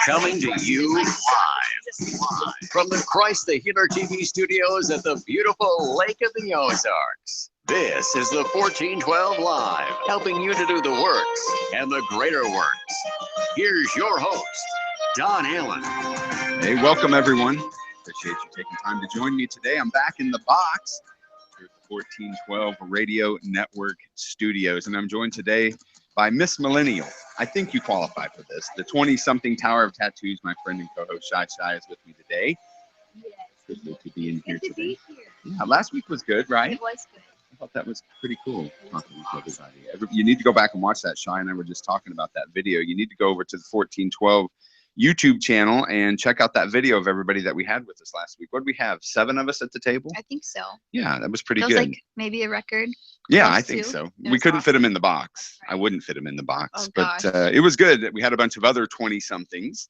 Coming to you live from the Christ the Healer TV studios at the beautiful Lake of the Ozarks. This is the 1412 Live, helping you to do the works and the greater works. Here's your host, Don Allen. Hey, welcome everyone. Appreciate you taking time to join me today. I'm back in the box here at the 1412 Radio Network studios, and I'm joined today by Miss Millennial. I think you qualify for this. The 20-something Tower of Tattoos. My friend and co-host Shy is with me today. Yes. Good to be in here today. Yeah, last week was good, right? It was good. I thought that was pretty cool talking to everybody. You need to go back and watch that. Shy and I were just talking about that video. You need to go over to the 1412 YouTube channel and check out that video of everybody that we had with us last week. What did we have? 7 of us at the table? I think so. Yeah, that was pretty good. Like maybe a record. Yeah, I think so. We couldn't fit them in the box. Right. I wouldn't fit them in the box, but it was good. We had a bunch of other 20-somethings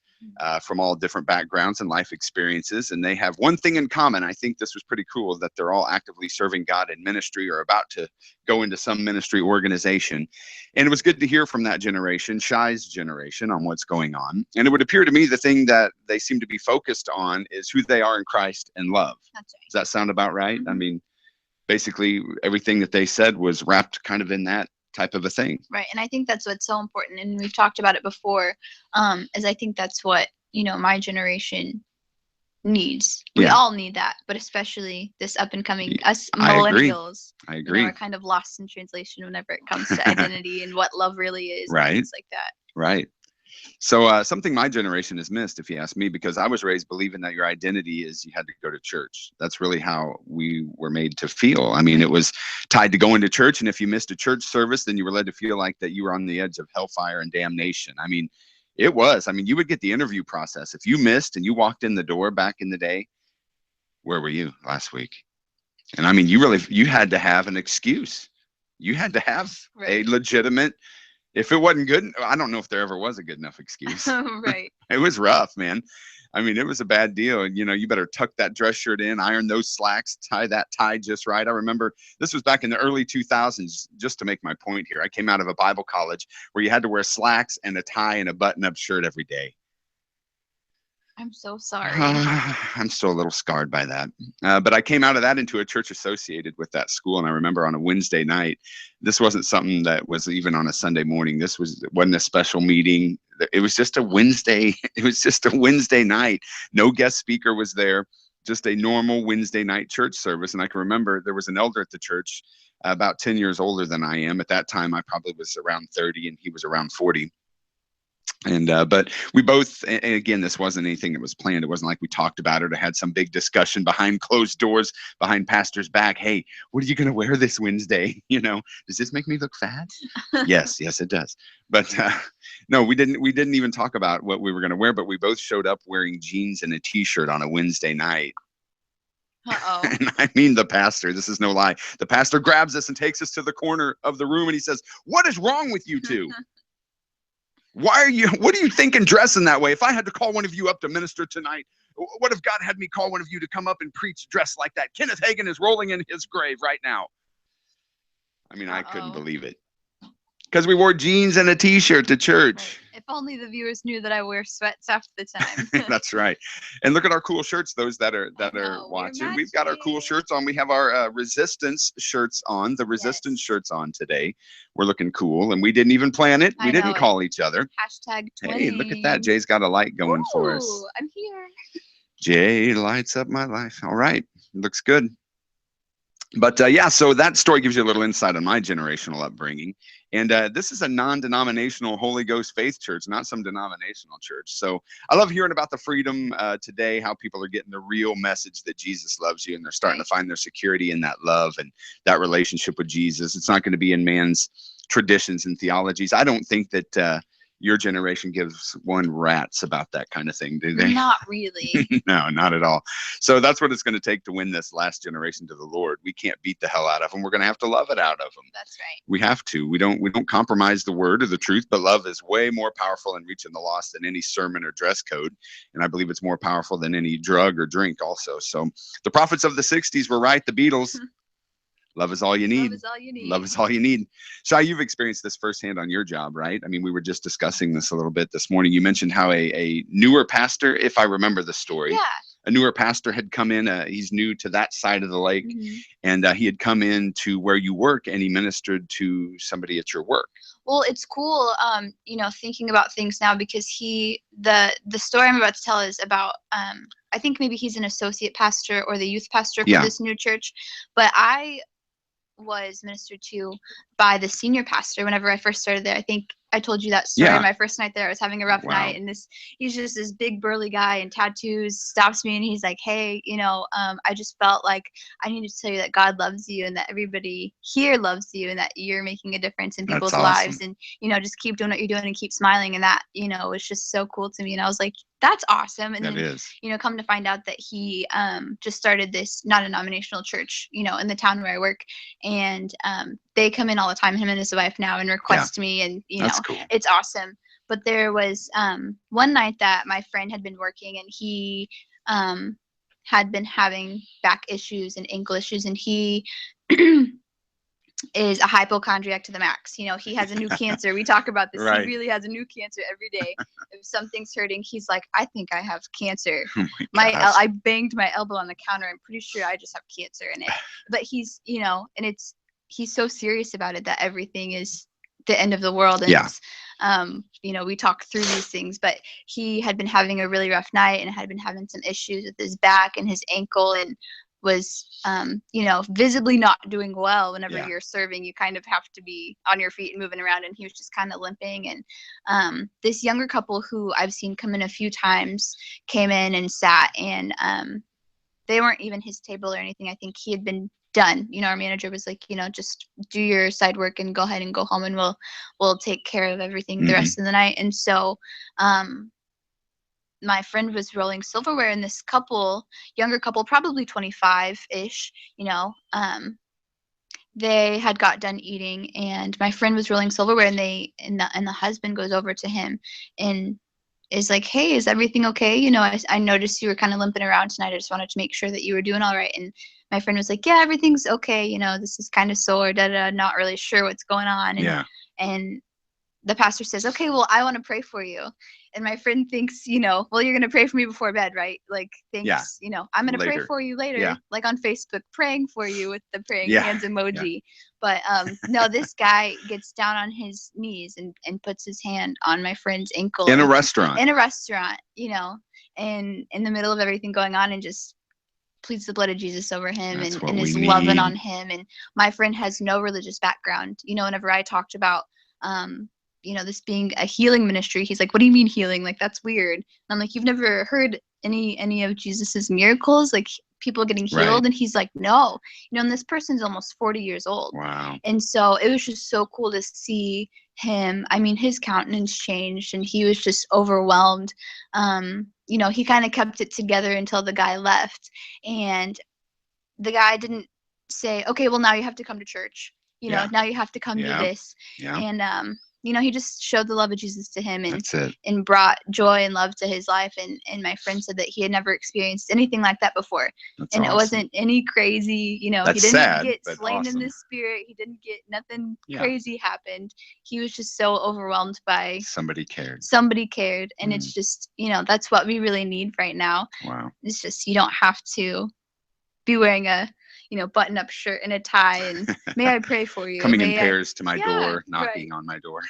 from all different backgrounds and life experiences, and they have one thing in common. I think this was pretty cool, that they're all actively serving God in ministry or about to go into some ministry organization. And it was good to hear from that generation, Shy's generation, on what's going on. And it would appear to me the thing that they seem to be focused on is who they are in Christ and love. That's right. Does that sound about right? I mean, basically everything that they said was wrapped kind of in that type of a thing. Right. And I think that's what's so important. And we've talked about it before, is I think that's what, my generation needs. We all need that, but especially this up and coming us millennials. I agree. Are kind of lost in translation whenever it comes to identity and what love really is. Right. And things like that. Right. So something my generation has missed, if you ask me, because I was raised believing that your identity is you had to go to church. That's really how we were made to feel. I mean, it was tied to going to church. And if you missed a church service, then you were led to feel like that you were on the edge of hellfire and damnation. I mean, it was. I mean, you would get the interview process. If you missed and you walked in the door back in the day, where were you last week? And I mean, you had to have an excuse. You had to have a legitimate. If it wasn't good, I don't know if there ever was a good enough excuse. Right. It was rough, man. I mean, it was a bad deal. And, you better tuck that dress shirt in, iron those slacks, tie that tie just right. I remember this was back in the early 2000s, just to make my point here. I came out of a Bible college where you had to wear slacks and a tie and a button-up shirt every day. I'm so sorry. I'm still a little scarred by that. But I came out of that into a church associated with that school. And I remember on a Wednesday night, this wasn't something that was even on a Sunday morning. It wasn't a special meeting. It was just a Wednesday. It was just a Wednesday night. No guest speaker was there. Just a normal Wednesday night church service. And I can remember there was an elder at the church about 10 years older than I am. At that time, I probably was around 30 and he was around 40. And but we both, and again, this wasn't anything that was planned. It wasn't like we talked about it or had some big discussion behind closed doors, behind pastor's back. Hey, what are you going to wear this Wednesday? Does this make me look fat? yes, it does. But no, we didn't even talk about what we were going to wear, but we both showed up wearing jeans and a t-shirt on a Wednesday night. Uh-oh. And I mean the pastor, this is no lie. The pastor grabs us and takes us to the corner of the room and he says, "What is wrong with you two? What are you thinking dressing that way? If I had to call one of you up to minister tonight, what if God had me call one of you to come up and preach dressed like that? Kenneth Hagin is rolling in his grave right now." I mean, I couldn't believe it. Because we wore jeans and a t-shirt to church. Right. If only the viewers knew that I wear sweats half the time. That's right. And look at our cool shirts, those that are watching. We've got our cool shirts on. We have our resistance shirts on, the resistance shirts on today. We're looking cool, and we didn't even plan it. We didn't call each other. #20. Hey, look at that. Jay's got a light going for us. I'm here. Jay lights up my life. All right. Looks good. But so that story gives you a little insight on my generational upbringing. And this is a non-denominational Holy Ghost faith church, not some denominational church. So I love hearing about the freedom today, how people are getting the real message that Jesus loves you, and they're starting to find their security in that love and that relationship with Jesus. It's not going to be in man's traditions and theologies. I don't think that your generation gives one rat's about that kind of thing, do they? Not really. No, not at all. So that's what it's going to take to win this last generation to the Lord. We can't beat the hell out of them. We're going to have to love it out of them. That's right. We have to. We don't compromise the word or the truth, but love is way more powerful in reaching the lost than any sermon or dress code. And I believe it's more powerful than any drug or drink also. So the prophets of the 60s were right. The Beatles. Love is all you need. Love is all you need. Love is all you need. Shai, you've experienced this firsthand on your job, right? I mean, we were just discussing this a little bit this morning. You mentioned how a newer pastor, if I remember the story, Yeah. a newer pastor had come in. He's new to that side of the lake, Mm-hmm. and he had come in to where you work, and he ministered to somebody at your work. Well, it's cool, thinking about things now, because the story I'm about to tell is about, I think maybe he's an associate pastor or the youth pastor for this new church, but I was ministered to by the senior pastor whenever I first started there. I think I told you that story. Yeah. My first night there, I was having a rough Wow. night, and he's just this big burly guy in tattoos stops me, and he's like, hey, I just felt like I needed to tell you that God loves you, and that everybody here loves you, and that you're making a difference in people's lives, and just keep doing what you're doing and keep smiling. And that, was just so cool to me. And I was like, that's awesome. And then, come to find out that he just started this non-denominational church, in the town where I work. And they come in all the time, him and his wife now, and request me. And, That's cool. It's awesome. But there was one night that my friend had been working, and he had been having back issues and ankle issues. And he is a hypochondriac to the max. He has a new cancer. We talk about this. Right. He really has a new cancer every day. If something's hurting, he's like, I think I have cancer. Oh I banged my elbow on the counter. I'm pretty sure I just have cancer in it. But he's, and he's so serious about it that everything is the end of the world. And it's, we talk through these things, but he had been having a really rough night and had been having some issues with his back and his ankle, and was visibly not doing well. Whenever you're serving, you kind of have to be on your feet and moving around, and he was just kind of limping. And this younger couple who I've seen come in a few times came in and sat, and they weren't even his table or anything. I think he had been done. Our manager was like, just do your side work and go ahead and go home, and we'll take care of everything the rest of the night. And so my friend was rolling silverware, and this younger couple, probably 25-ish, they had got done eating, and my friend was rolling silverware, and the husband goes over to him and is like, hey, is everything okay? I noticed you were kind of limping around tonight. I just wanted to make sure that you were doing all right. And my friend was like, yeah, everything's okay. This is kind of sore, not really sure what's going on. And the pastor says, okay, well, I want to pray for you. And my friend thinks, well, you're going to pray for me before bed, right? Like, thinks, I'm going to pray for you later, like on Facebook, praying for you with the praying hands emoji. But no, this guy gets down on his knees and puts his hand on my friend's ankle. In a restaurant, and in the middle of everything going on, and just pleads the blood of Jesus over him, and is loving on him. And my friend has no religious background. Whenever I talked about, this being a healing ministry, he's like, what do you mean healing? Like, that's weird. And I'm like, you've never heard any of Jesus's miracles, like people getting healed? Right. And he's like, no. And this person's almost 40 years old. Wow. And so it was just so cool to see him. I mean, his countenance changed, and he was just overwhelmed. He kind of kept it together until the guy left, and the guy didn't say, okay, well, now you have to come to church. Now you have to come do this. Yeah. And he just showed the love of Jesus to him, and brought joy and love to his life. And my friend said that he had never experienced anything like that before. That's awesome. It wasn't any crazy, he didn't get slain in the spirit. He didn't get nothing crazy happened. He was just so overwhelmed by somebody cared. And it's just, that's what we really need right now. Wow. It's just, you don't have to be wearing a button-up shirt and a tie, and may I pray for you? Coming in pairs to my door, knocking on my door.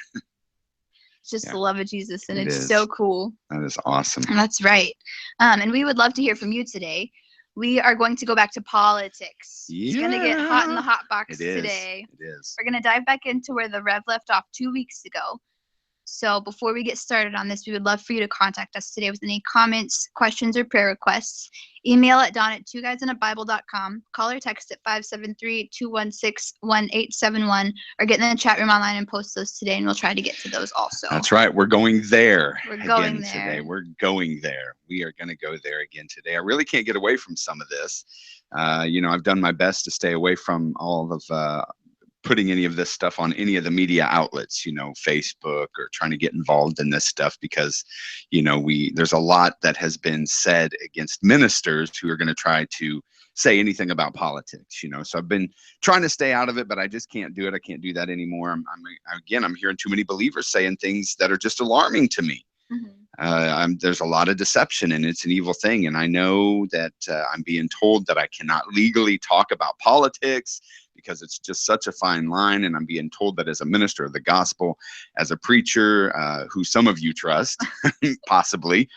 It's just the love of Jesus, and it's so cool. That is awesome. And that's right. And we would love to hear from you today. We are going to go back to politics. It's going to get hot in the hot box today. It is. We're going to dive back into where the Rev left off 2 weeks ago. So before we get started on this, we would love for you to contact us today with any comments, questions, or prayer requests. Email at don@TwoGuysAndABible.com. Call or text at 573-216-1871, or get in the chat room online and post those today, and we'll try to get to those also. That's right. We're going there again today. We're going there. We are going to go there again today. I really can't get away from some of this. I've done my best to stay away from all of putting any of this stuff on any of the media outlets, Facebook, or trying to get involved in this stuff, because, there's a lot that has been said against ministers who are going to try to say anything about politics, you know. So I've been trying to stay out of it, but I just can't do it. I can't do that anymore. I'm hearing too many believers saying things that are just alarming to me. There's a lot of deception, and it's an evil thing. And I know that I'm being told that I cannot legally talk about politics because it's just such a fine line. And I'm being told that as a minister of the gospel, as a preacher, who some of you trust, possibly,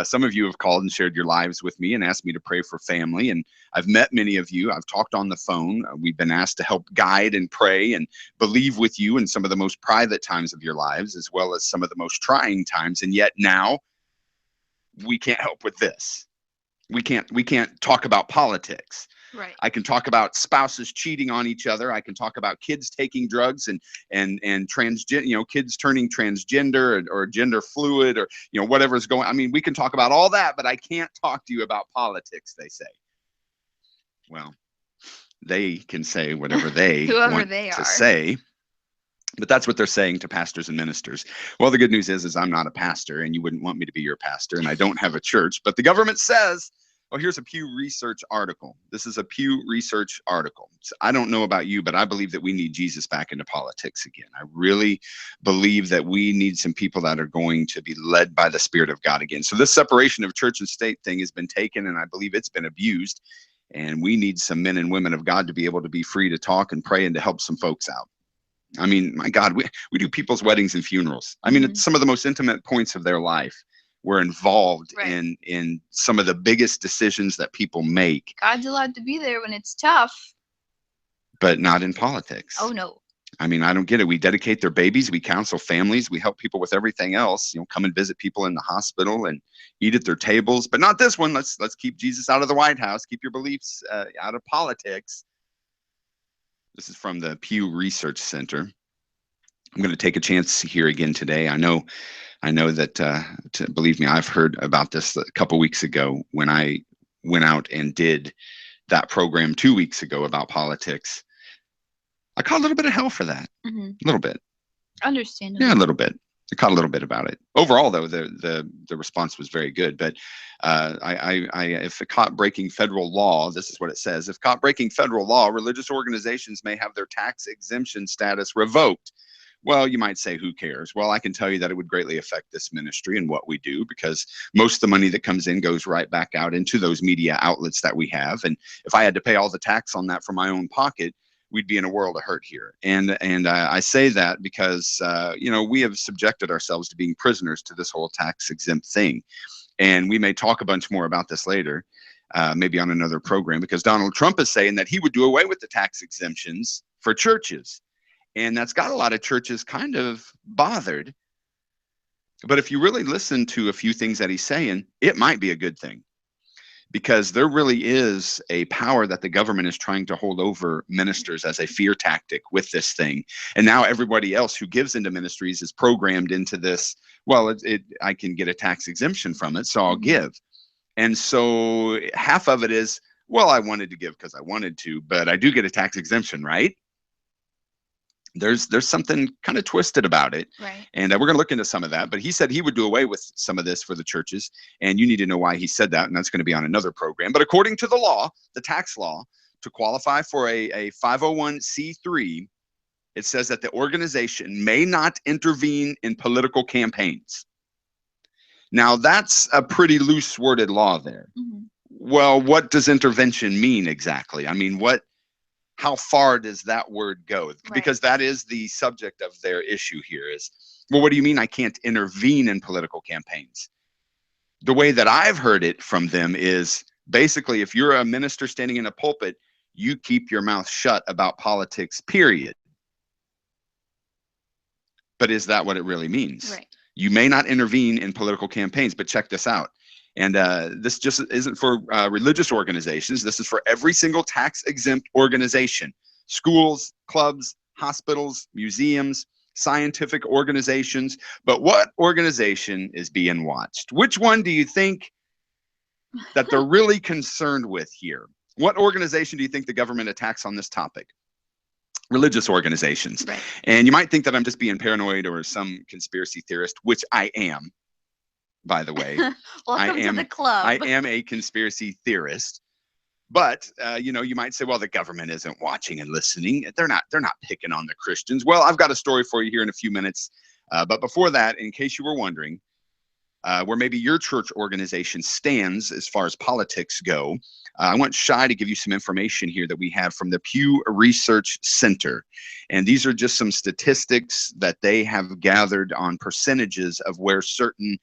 some of you have called and shared your lives with me and asked me to pray for family. And I've met many of you. I've talked on the phone. We've been asked to help guide and pray and believe with you in some of the most private times of your lives, as well as some of the most trying times. And yet now we can't help with this. We can't talk about politics. Right. I can talk about spouses cheating on each other. I can talk about kids taking drugs and transgender, you know, kids turning transgender or gender fluid, or, you know, whatever's going. I mean, we can talk about all that, but I can't talk to you about politics, they say. Well, they can say whatever they want to say, but that's what they're saying to pastors and ministers. Well, the good news is I'm not a pastor, and you wouldn't want me to be your pastor, and I don't have a church, but the government says, oh, here's a Pew Research article. This is a Pew Research article. So I don't know about you, but I believe that we need Jesus back into politics again. I really believe that we need some people that are going to be led by the Spirit of God again. So this separation of church and state thing has been taken, and I believe it's been abused. And we need some men and women of God to be able to be free to talk and pray and to help some folks out. I mean, my God, we do people's weddings and funerals. I mean, it's some of the most intimate points of their life. We're involved in some of the biggest decisions that people make. God's allowed to be there when it's tough. But not in politics. Oh, no. I mean, I don't get it. We dedicate their babies. We counsel families. We help people with everything else. You know, come and visit people in the hospital and eat at their tables. But not this one. Let's keep Jesus out of the White House. Keep your beliefs out of politics. This is from the Pew Research Center. I'm going to take a chance here again today. I know that, believe me, I've heard about this a couple weeks ago when I went out and did that program 2 weeks ago about politics. I caught a little bit of hell for that. A little bit. Understandable. Yeah, a little bit. I caught a little bit about it. Overall, though, the response was very good. But if it caught breaking federal law, this is what it says. If caught breaking federal law, religious organizations may have their tax exemption status revoked. Well, you might say, who cares? Well, I can tell you that it would greatly affect this ministry and what we do, because most of the money that comes in goes right back out into those media outlets that we have. And if I had to pay all the tax on that from my own pocket, we'd be in a world of hurt here. And I say that because, you know, we have subjected ourselves to being prisoners to this whole tax exempt thing. And we may talk a bunch more about this later, maybe on another program, because Donald Trump is saying that he would do away with the tax exemptions for churches. And that's got a lot of churches kind of bothered. But if you really listen to a few things that he's saying, it might be a good thing. Because there really is a power that the government is trying to hold over ministers as a fear tactic with this thing. And now everybody else who gives into ministries is programmed into this, well, I can get a tax exemption from it, so I'll give. And so half of it is, well, I wanted to give because I wanted to, but I do get a tax exemption, right? There's something kind of twisted about it. Right. And we're going to look into some of that. But he said he would do away with some of this for the churches. And you need to know why he said that. And that's going to be on another program. But according to the law, the tax law, to qualify for a 501c3, it says that the organization may not intervene in political campaigns. Now, that's a pretty loose worded law there. Well, what does intervention mean exactly? I mean, how far does that word go? Because that is the subject of their issue here is, well, what do you mean I can't intervene in political campaigns? The way that I've heard it from them is basically, if you're a minister standing in a pulpit, you keep your mouth shut about politics, period. But is that what it really means? Right. You may not intervene in political campaigns, but check this out. And this just isn't for religious organizations. This is for every single tax-exempt organization. Schools, clubs, hospitals, museums, scientific organizations. But what organization is being watched? Which one do you think that they're really concerned with here? What organization do you think the government attacks on this topic? Religious organizations. Right. And you might think that I'm just being paranoid or some conspiracy theorist, which I am. By the way, Welcome to the club. I am a conspiracy theorist, But you might say, well, the government isn't watching and listening. They're not picking on the Christians. Well, I've got a story for you here in a few minutes. But before that, in case you were wondering, where maybe your church organization stands as far as politics go, I want Shai to give you some information here that we have from the Pew Research Center. And these are just some statistics that they have gathered on percentages of where certain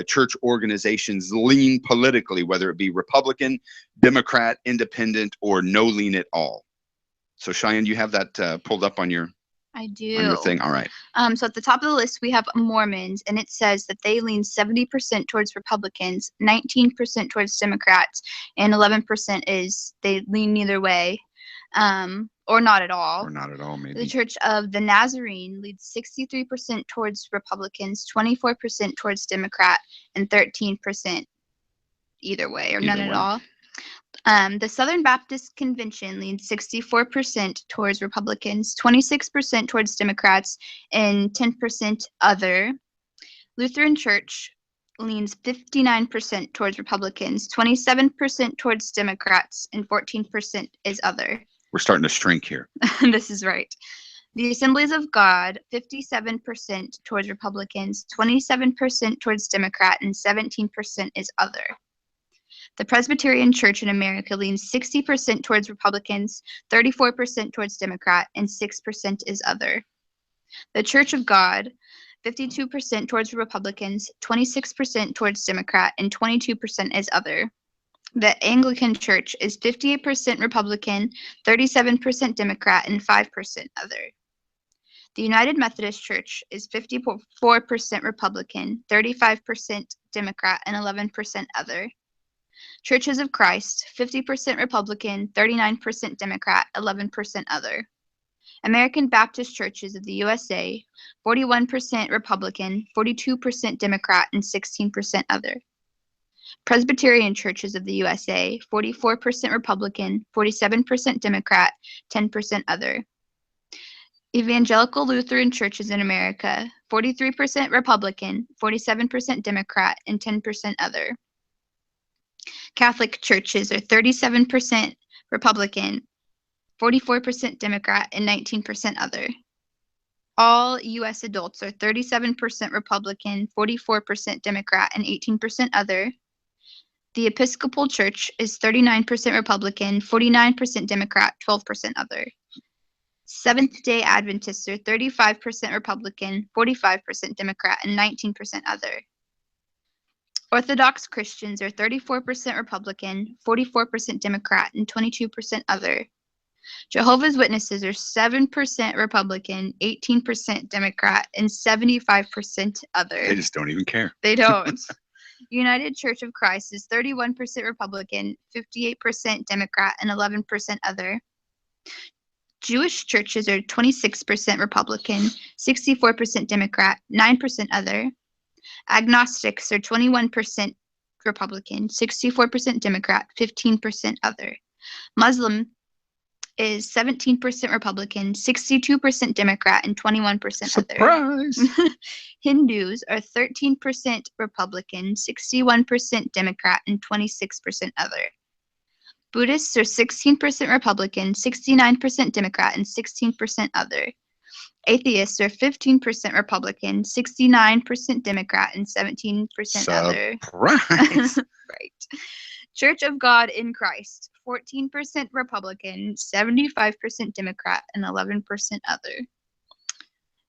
church organizations lean politically, whether it be Republican, Democrat, Independent, or no lean at all. So Cheyenne, you have that pulled up on your I do. on your thing. All right. So at the top of the list, we have Mormons, and it says that they lean 70% towards Republicans, 19% towards Democrats, and 11% is they lean neither way, or not at all. Or not at all, maybe. The Church of the Nazarene leads 63% towards Republicans, 24% towards Democrat, and 13% either way, or none at all. The Southern Baptist Convention leans 64% towards Republicans, 26% towards Democrats, and 10% other. Lutheran Church leans 59% towards Republicans, 27% towards Democrats, and 14% is other. We're starting to shrink here. This is right. The Assemblies of God, 57% towards Republicans, 27% towards Democrat, and 17% is other. The Presbyterian Church in America leans 60% towards Republicans, 34% towards Democrat, and 6% is other. The Church of God, 52% towards Republicans, 26% towards Democrat, and 22% is other. The Anglican Church is 58% Republican, 37% Democrat, and 5% other. The United Methodist Church is 54% Republican, 35% Democrat, and 11% other. Churches of Christ, 50% Republican, 39% Democrat, 11% other. American Baptist Churches of the USA, 41% Republican, 42% Democrat, and 16% other. Presbyterian Churches of the USA, 44% Republican, 47% Democrat, 10% other. Evangelical Lutheran Churches in America, 43% Republican, 47% Democrat, and 10% other. Catholic churches are 37% Republican, 44% Democrat, and 19% other. All U.S. adults are 37% Republican, 44% Democrat, and 18% other. The Episcopal Church is 39% Republican, 49% Democrat, 12% other. Seventh-day Adventists are 35% Republican, 45% Democrat, and 19% other. Orthodox Christians are 34% Republican, 44% Democrat, and 22% other. Jehovah's Witnesses are 7% Republican, 18% Democrat, and 75% other. They just don't even care. They don't. United Church of Christ is 31% Republican, 58% Democrat, and 11% other. Jewish churches are 26% Republican, 64% Democrat, 9% other. Agnostics are 21% Republican, 64% Democrat, 15% other. Muslim is 17% Republican, 62% Democrat, and 21% other. Surprise! Hindus are 13% Republican, 61% Democrat, and 26% other. Buddhists are 16% Republican, 69% Democrat, and 16% other. Atheists are 15% Republican, 69% Democrat, and 17% other. Surprise! Right. Church of God in Christ, 14% Republican, 75% Democrat, and 11% other.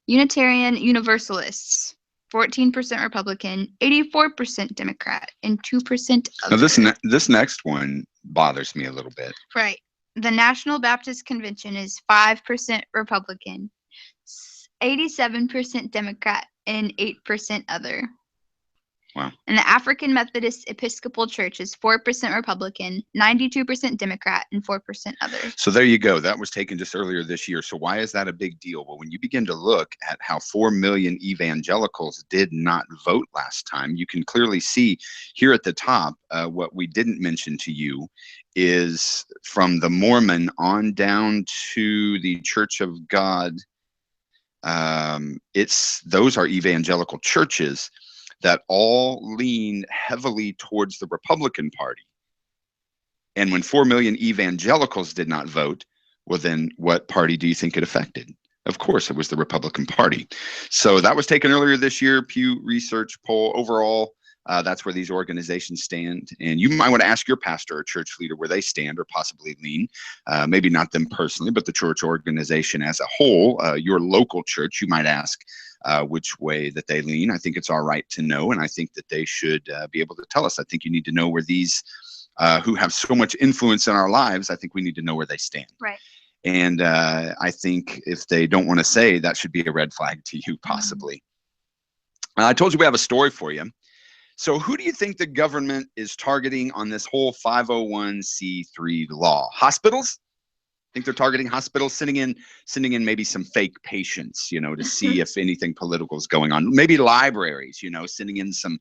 Unitarian Universalists, 14% Republican, 84% Democrat, and 2% other. Now this next one bothers me a little bit. Right. The National Baptist Convention is 5% Republican, 87% Democrat, and 8% other. Wow. And the African Methodist Episcopal Church is 4% Republican, 92% Democrat, and 4% other. So there you go. That was taken just earlier this year. So why is that a big deal? Well, when you begin to look at how 4 million evangelicals did not vote last time, you can clearly see here at the top, what we didn't mention to you is from the Mormon on down to the Church of God. Those are evangelical churches that all lean heavily towards the Republican Party. And when 4 million evangelicals did not vote, well, then what party do you think it affected? Of course, it was the Republican Party. So that was taken earlier this year, Pew Research poll. Overall, that's where these organizations stand. And you might want to ask your pastor or church leader where they stand or possibly lean. Maybe not them personally, but the church organization as a whole, your local church, you might ask which way that they lean. I think it's our right to know, and I think that they should be able to tell us. I think you need to know where these who have so much influence in our lives, I think we need to know where they stand. Right. And I think if they don't want to say, that should be a red flag to you, possibly. I told you we have a story for you. So who do you think the government is targeting on this whole 501c3 law? Hospitals? I think they're targeting hospitals, sending in maybe some fake patients, to see if anything political is going on. Maybe libraries, sending in some,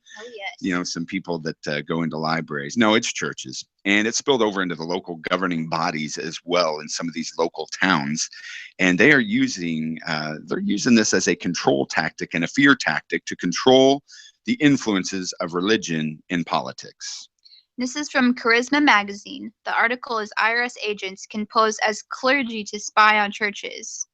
some people that go into libraries. No, it's churches, and it's spilled over into the local governing bodies as well in some of these local towns, and they are using this as a control tactic and a fear tactic to control the influences of religion in politics. This is from Charisma Magazine. The article is IRS agents can pose as clergy to spy on churches.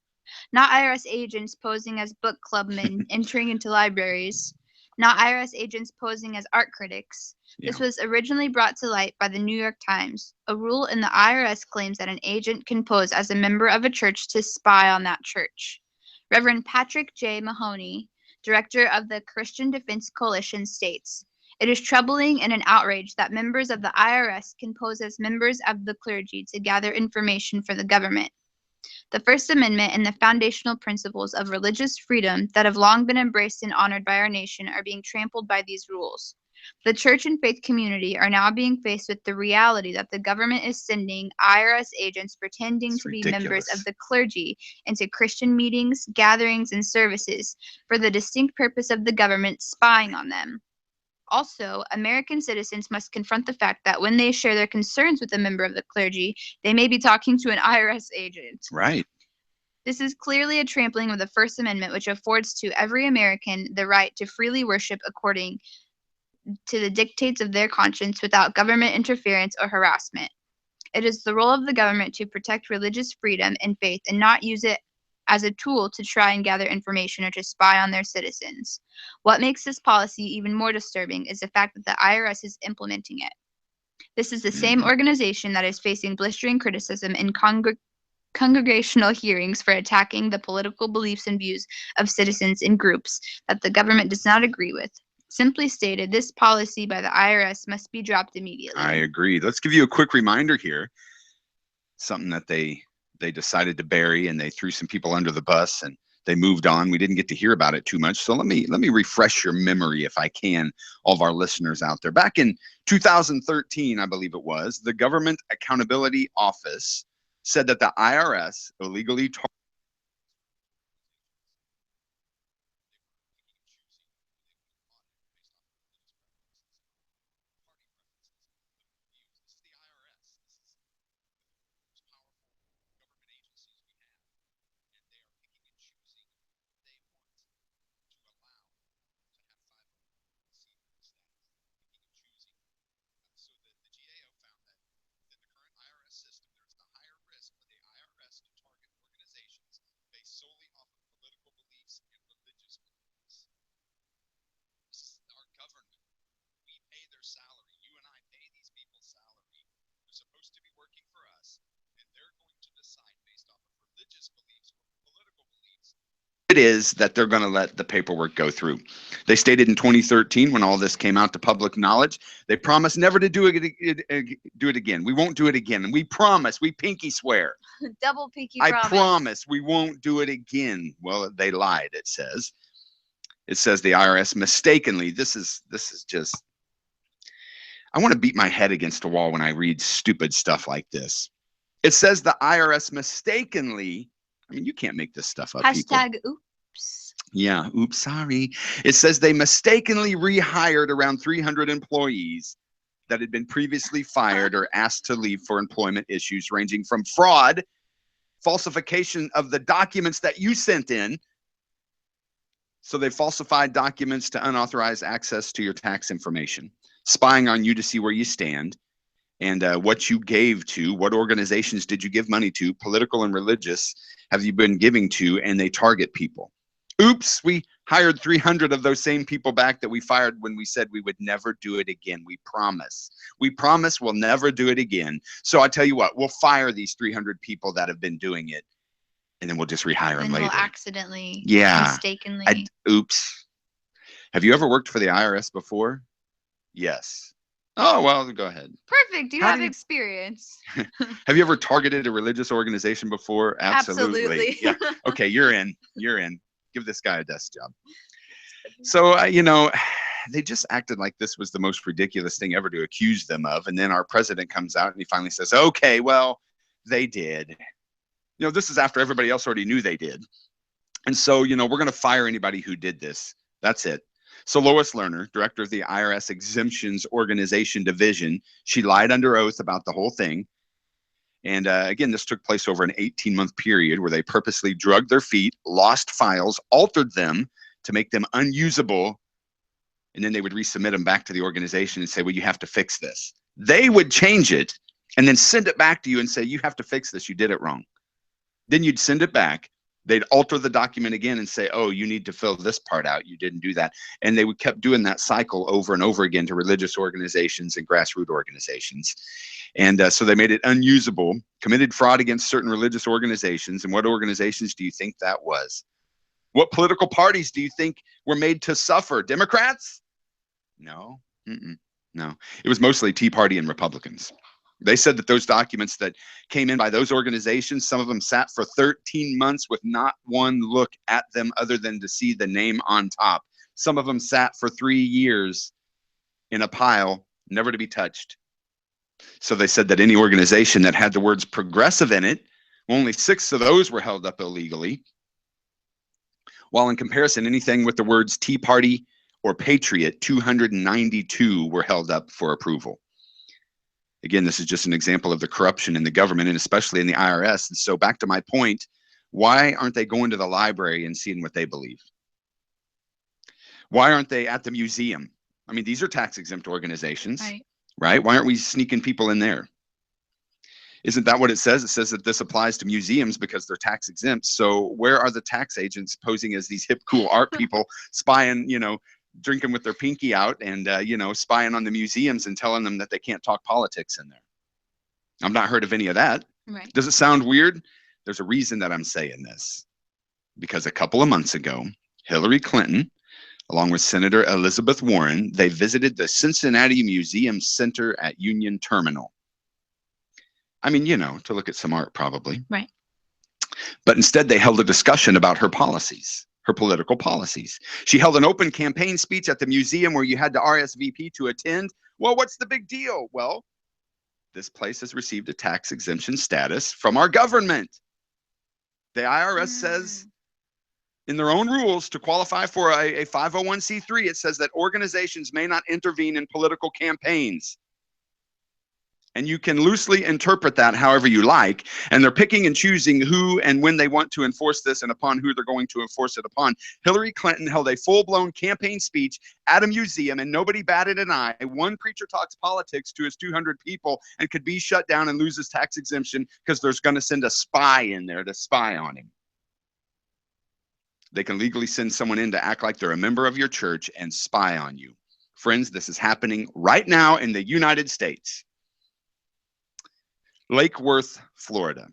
Not IRS agents posing as book clubmen entering into libraries. Not IRS agents posing as art critics. Yeah. This was originally brought to light by the New York Times. A rule in the IRS claims that an agent can pose as a member of a church to spy on that church. Reverend Patrick J. Mahoney, director of the Christian Defense Coalition, states, "It is troubling and an outrage that members of the IRS can pose as members of the clergy to gather information for the government. The First Amendment and the foundational principles of religious freedom that have long been embraced and honored by our nation are being trampled by these rules. The church and faith community are now being faced with the reality that the government is sending IRS agents pretending to be members of the clergy into Christian meetings, gatherings, and services for the distinct purpose of the government spying on them. Also, American citizens must confront the fact that when they share their concerns with a member of the clergy, they may be talking to an IRS agent." Right. This is clearly a trampling of the First Amendment, which affords to every American the right to freely worship according to the dictates of their conscience without government interference or harassment. It is the role of the government to protect religious freedom and faith and not use it as a tool to try and gather information or to spy on their citizens. What makes this policy even more disturbing is the fact that the IRS is implementing it. This is the same organization that is facing blistering criticism in congregational hearings for attacking the political beliefs and views of citizens in groups that the government does not agree with. Simply stated, this policy by the IRS must be dropped immediately. I agree. Let's give you a quick reminder here. Something that they decided to bury, and they threw some people under the bus and they moved on. We didn't get to hear about it too much. So let me refresh your memory, if I can, all of our listeners out there. Back in 2013, I believe it was, the Government Accountability Office said that the IRS illegally it is that they're going to let the paperwork go through. They stated in 2013, when all this came out to public knowledge, they promised never to do it again. We won't do it again. And we promise, we pinky swear. Double pinky promise. I promise we won't do it again. Well, they lied, it says. It says the IRS mistakenly, this is just, I want to beat my head against a wall when I read stupid stuff like this. It says the IRS mistakenly, I mean, you can't make this stuff up. Hashtag people. Oops. Yeah, oops, sorry. It says they mistakenly rehired around 300 employees that had been previously fired or asked to leave for employment issues ranging from fraud, falsification of the documents that you sent in. So they falsified documents to unauthorized access to your tax information, spying on you to see where you stand, and what you gave to, what organizations did you give money to, political and religious, have you been giving to, and they target people. Oops, we hired 300 of those same people back that we fired when we said we would never do it again. We promise. We promise we'll never do it again. So I tell you what, we'll fire these 300 people that have been doing it, and then we'll just rehire them later. We'll accidentally, yeah, mistakenly. Oops. Have you ever worked for the IRS before? Yes. Oh, well, go ahead. Perfect. You have experience. Have you ever targeted a religious organization before? Absolutely. Yeah. Okay, you're in. You're in. Give this guy a desk job. So, you know, they just acted like this was the most ridiculous thing ever to accuse them of. And then our president comes out and he finally says, okay, well, they did. You know, this is after everybody else already knew they did. And so, you know, we're going to fire anybody who did this. That's it. So Lois Lerner, director of the IRS Exemptions Organization Division, she lied under oath about the whole thing. And again, this took place over an 18-month period where they purposely drugged their feet, lost files, altered them to make them unusable. And then they would resubmit them back to the organization and say, well, you have to fix this. They would change it and then send it back to you and say, you have to fix this. You did it wrong. Then you'd send it back. They'd alter the document again and say, oh, you need to fill this part out. You didn't do that. And they would kept doing that cycle over and over again to religious organizations and grassroots organizations. And so they made it unusable, committed fraud against certain religious organizations. And what organizations do you think that was? What political parties do you think were made to suffer? Democrats? No. No. It was mostly Tea Party and Republicans. They said that those documents that came in by those organizations, some of them sat for 13 months with not one look at them other than to see the name on top. Some of them sat for 3 years in a pile, never to be touched. So they said that any organization that had the words progressive in it, only 6 of those were held up illegally. While in comparison, anything with the words Tea Party or Patriot, 292 were held up for approval. Again, this is just an example of the corruption in the government and especially in the IRS. And so back to my point, why aren't they going to the library and seeing what they believe? Why aren't they at the museum? I mean, these are tax exempt organizations, right? Why aren't we sneaking people in there? Isn't that what it says? It says that this applies to museums because they're tax exempt. So where are the tax agents posing as these hip, cool art people spying, you know, drinking with their pinky out and, you know, spying on the museums and telling them that they can't talk politics in there? I've not heard of any of that. Right. Does it sound weird? There's a reason that I'm saying this. Because a couple of months ago, Hillary Clinton, along with Senator Elizabeth Warren, they visited the Cincinnati Museum Center at Union Terminal. I mean, you know, to look at some art probably. Right. But instead they held a discussion about her policies, her political policies. She held an open campaign speech at the museum where you had to RSVP to attend. Well, what's the big deal? Well, this place has received a tax exemption status from our government. The IRS says in their own rules to qualify for a 501c3, it says that organizations may not intervene in political campaigns. And you can loosely interpret that however you like. And they're picking and choosing who and when they want to enforce this and upon who they're going to enforce it upon. Hillary Clinton held a full-blown campaign speech at a museum and nobody batted an eye. One preacher talks politics to his 200 people and could be shut down and lose his tax exemption because there's going to send a spy in there to spy on him. They can legally send someone in to act like they're a member of your church and spy on you. Friends, this is happening right now in the United States. Lake Worth, Florida,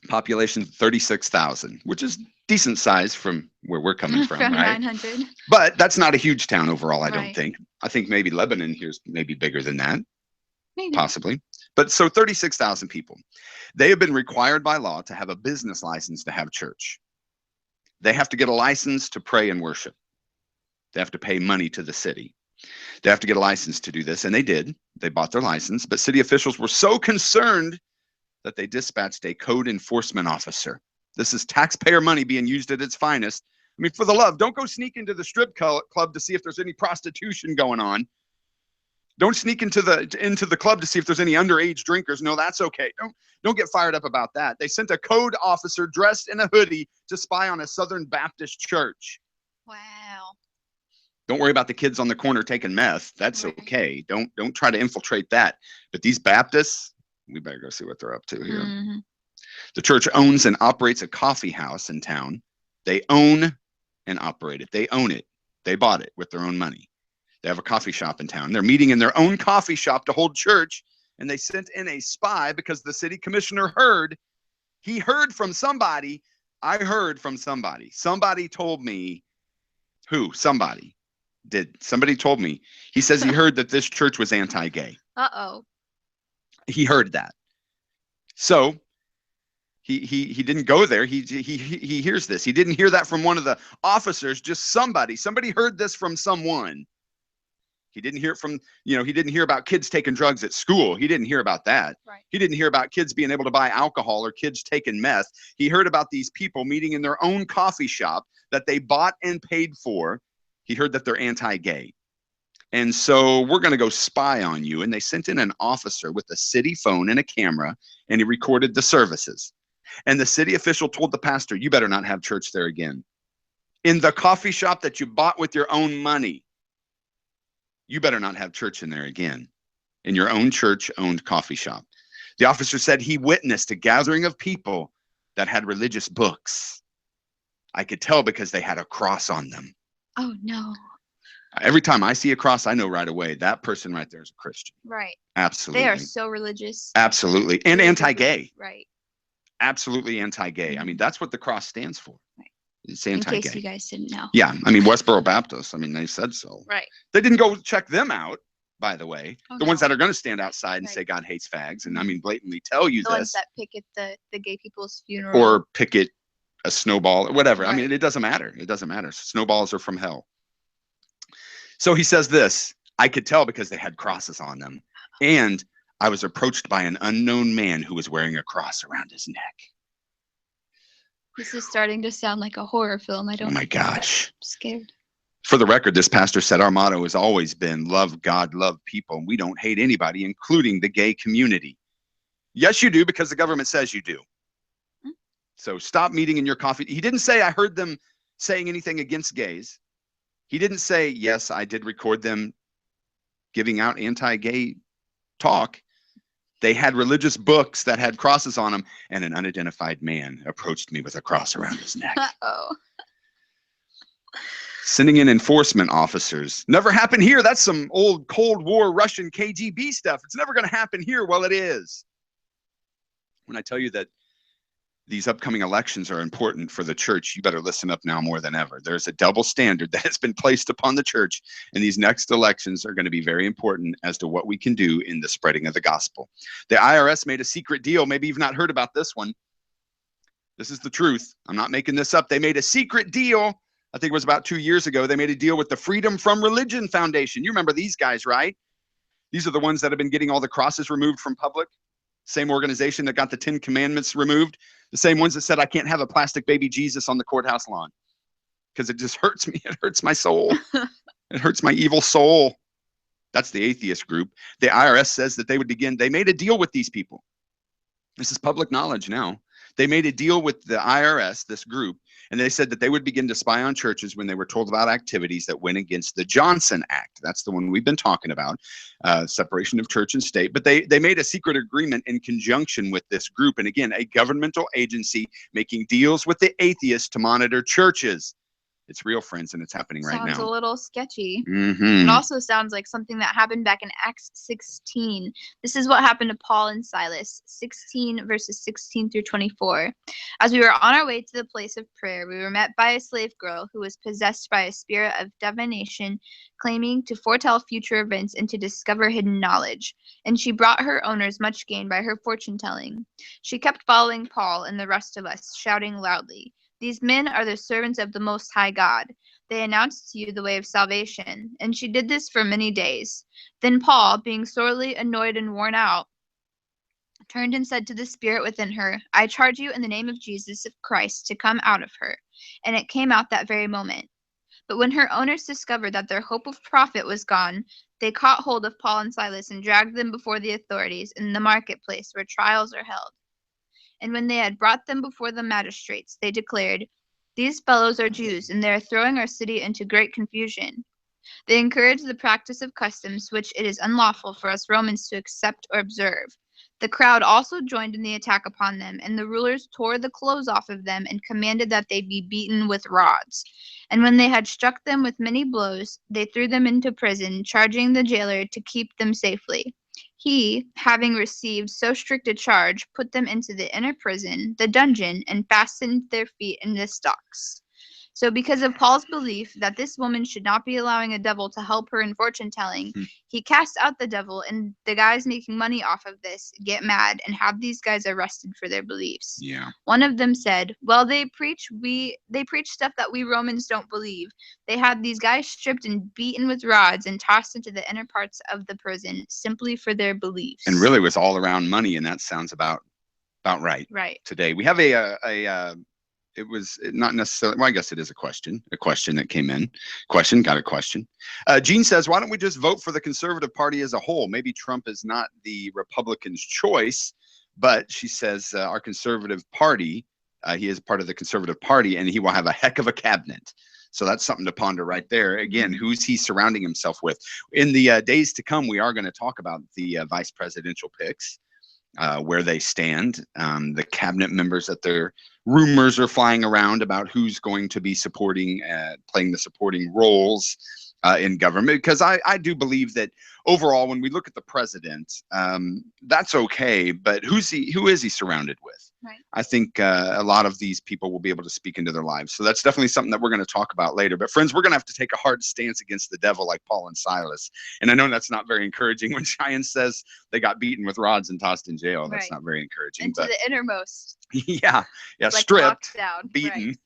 population 36,000, which is decent size from where we're coming from, right? 900. But that's not a huge town overall, I don't Right. think. I think maybe Lebanon here's maybe bigger than that, Maybe. possibly. But so 36,000 people. They have been required by law to have a business license to have church. They have to get a license to pray and worship. They have to pay money to the city. They have to get a license to do this, and they did. They bought their license, but city officials were so concerned that they dispatched a code enforcement officer. This is taxpayer money being used at its finest. I mean, for the love, don't go sneak into the strip club to see if there's any prostitution going on. Don't sneak into the club to see if there's any underage drinkers. No, that's okay. Don't get fired up about that. They sent a code officer dressed in a hoodie to spy on a Southern Baptist church. Wow. Don't worry about the kids on the corner taking meth. That's okay. Don't try to infiltrate that. But these Baptists, we better go see what they're up to here. Mm-hmm. The church owns and operates a coffee house in town. They own and operate it. They own it. They bought it with their own money. They have a coffee shop in town. They're meeting in their own coffee shop to hold church, and they sent in a spy because the city commissioner heard. He heard from somebody. I heard from somebody. Somebody told me. Who? Somebody did. Somebody told me. He says he heard that this church was anti-gay. Uh-oh. He heard that. So he didn't go there. He hears this. He didn't hear that from one of the officers, just somebody. Somebody heard this from someone. He didn't hear it from, he didn't hear about kids taking drugs at school. He didn't hear about that. Right. He didn't hear about kids being able to buy alcohol or kids taking meth. He heard about these people meeting in their own coffee shop that they bought and paid for. He heard that they're anti-gay. And so we're going to go spy on you. And they sent in an officer with a city phone and a camera, and he recorded the services. And the city official told the pastor, you better not have church there again. In the coffee shop that you bought with your own money, you better not have church in there again. In your own church-owned coffee shop. The officer said he witnessed a gathering of people that had religious books. I could tell because they had a cross on them. Oh, no. Every time I see a cross, I know right away that person right there is a Christian. Right. Absolutely. They are so religious. Absolutely. And anti-gay. Right. Absolutely anti-gay. I mean, that's what the cross stands for. Right. It's anti-gay. In case you guys didn't know. Yeah. I mean, Westboro Baptist, they said so. Right. They didn't go check them out, by the way. Oh, the ones that are going to stand outside and Right. say God hates fags. And blatantly tell you the this. ones that picket the gay people's funeral. Or picket a snowball or whatever. Right. It doesn't matter. It doesn't matter. Snowballs are from hell. So he says this, I could tell because they had crosses on them. And I was approached by an unknown man who was wearing a cross around his neck. This is starting to sound like a horror film. Oh my gosh. I'm scared. For the record, this pastor said our motto has always been love God, love people. And we don't hate anybody, including the gay community. Yes, you do, because the government says you do. So stop meeting in your coffee. He didn't say I heard them saying anything against gays. He didn't say, yes, I did record them giving out anti-gay talk. They had religious books that had crosses on them, and an unidentified man approached me with a cross around his neck. Uh-oh. Sending in enforcement officers. Never happened here. That's some old Cold War Russian KGB stuff. It's never going to happen here. Well, it is. When I tell you that these upcoming elections are important for the church, you better listen up now more than ever. There's a double standard that has been placed upon the church, and these next elections are going to be very important as to what we can do in the spreading of the gospel. The IRS made a secret deal. Maybe you've not heard about this one. This is the truth. I'm not making this up. They made a secret deal. I think it was about 2 years ago. They made a deal with the Freedom from Religion Foundation. You remember these guys, right? These are the ones that have been getting all the crosses removed from public. Same organization that got the 10 Commandments removed. The same ones that said I can't have a plastic baby Jesus on the courthouse lawn because it just hurts me. It hurts my soul. It hurts my evil soul. That's the atheist group. The IRS says that they made a deal with these people. This is public knowledge now. They made a deal with the IRS, this group, and they said that they would begin to spy on churches when they were told about activities that went against the Johnson Act. That's the one we've been talking about, separation of church and state. But they made a secret agreement in conjunction with this group. And again, a governmental agency making deals with the atheists to monitor churches. It's real, friends, and it's happening right now. Sounds a little sketchy. Mm-hmm. It also sounds like something that happened back in Acts 16. This is what happened to Paul and Silas, 16 verses 16 through 24. As we were on our way to the place of prayer, we were met by a slave girl who was possessed by a spirit of divination, claiming to foretell future events and to discover hidden knowledge. And she brought her owners much gain by her fortune-telling. She kept following Paul and the rest of us, shouting loudly, "These men are the servants of the Most High God. They announce to you the way of salvation." And she did this for many days. Then Paul, being sorely annoyed and worn out, turned and said to the spirit within her, "I charge you in the name of Jesus of Christ to come out of her." And it came out that very moment. But when her owners discovered that their hope of profit was gone, they caught hold of Paul and Silas and dragged them before the authorities in the marketplace where trials are held. And when they had brought them before the magistrates, they declared, "These fellows are Jews, and they are throwing our city into great confusion." They encourage the practice of customs which it is unlawful for us Romans to accept or observe. The crowd also joined in the attack upon them, and the rulers tore the clothes off of them and commanded that they be beaten with rods. And when they had struck them with many blows, they threw them into prison, charging the jailer to keep them safely. He, having received so strict a charge, put them into the inner prison, the dungeon, and fastened their feet in the stocks. So because of Paul's belief that this woman should not be allowing a devil to help her in fortune telling, he cast out the devil, and the guys making money off of this get mad and have these guys arrested for their beliefs. Yeah. One of them said, well, they preach stuff that we Romans don't believe. They had these guys stripped and beaten with rods and tossed into the inner parts of the prison simply for their beliefs. And really was all around money, and that sounds about right. Right. Today we have it was not necessarily, well, I guess it is a question that came in. Got a question. Jean says, why don't we just vote for the Conservative Party as a whole? Maybe Trump is not the Republicans' choice, but she says our Conservative Party, he is part of the Conservative Party, and he will have a heck of a cabinet. So that's something to ponder right there. Again, who's he surrounding himself with? In the days to come, we are going to talk about the vice presidential picks. Where they stand, the cabinet members that their rumors are flying around about who's going to be supporting, playing the supporting roles in government. Because I do believe that overall, when we look at the president, that's okay. But who is he surrounded with? Right. I think a lot of these people will be able to speak into their lives. So that's definitely something that we're going to talk about later. But friends, we're going to have to take a hard stance against the devil like Paul and Silas. And I know that's not very encouraging when Cheyenne says they got beaten with rods and tossed in jail. That's not very encouraging. Into the innermost. Yeah, like stripped, down. beaten. Right.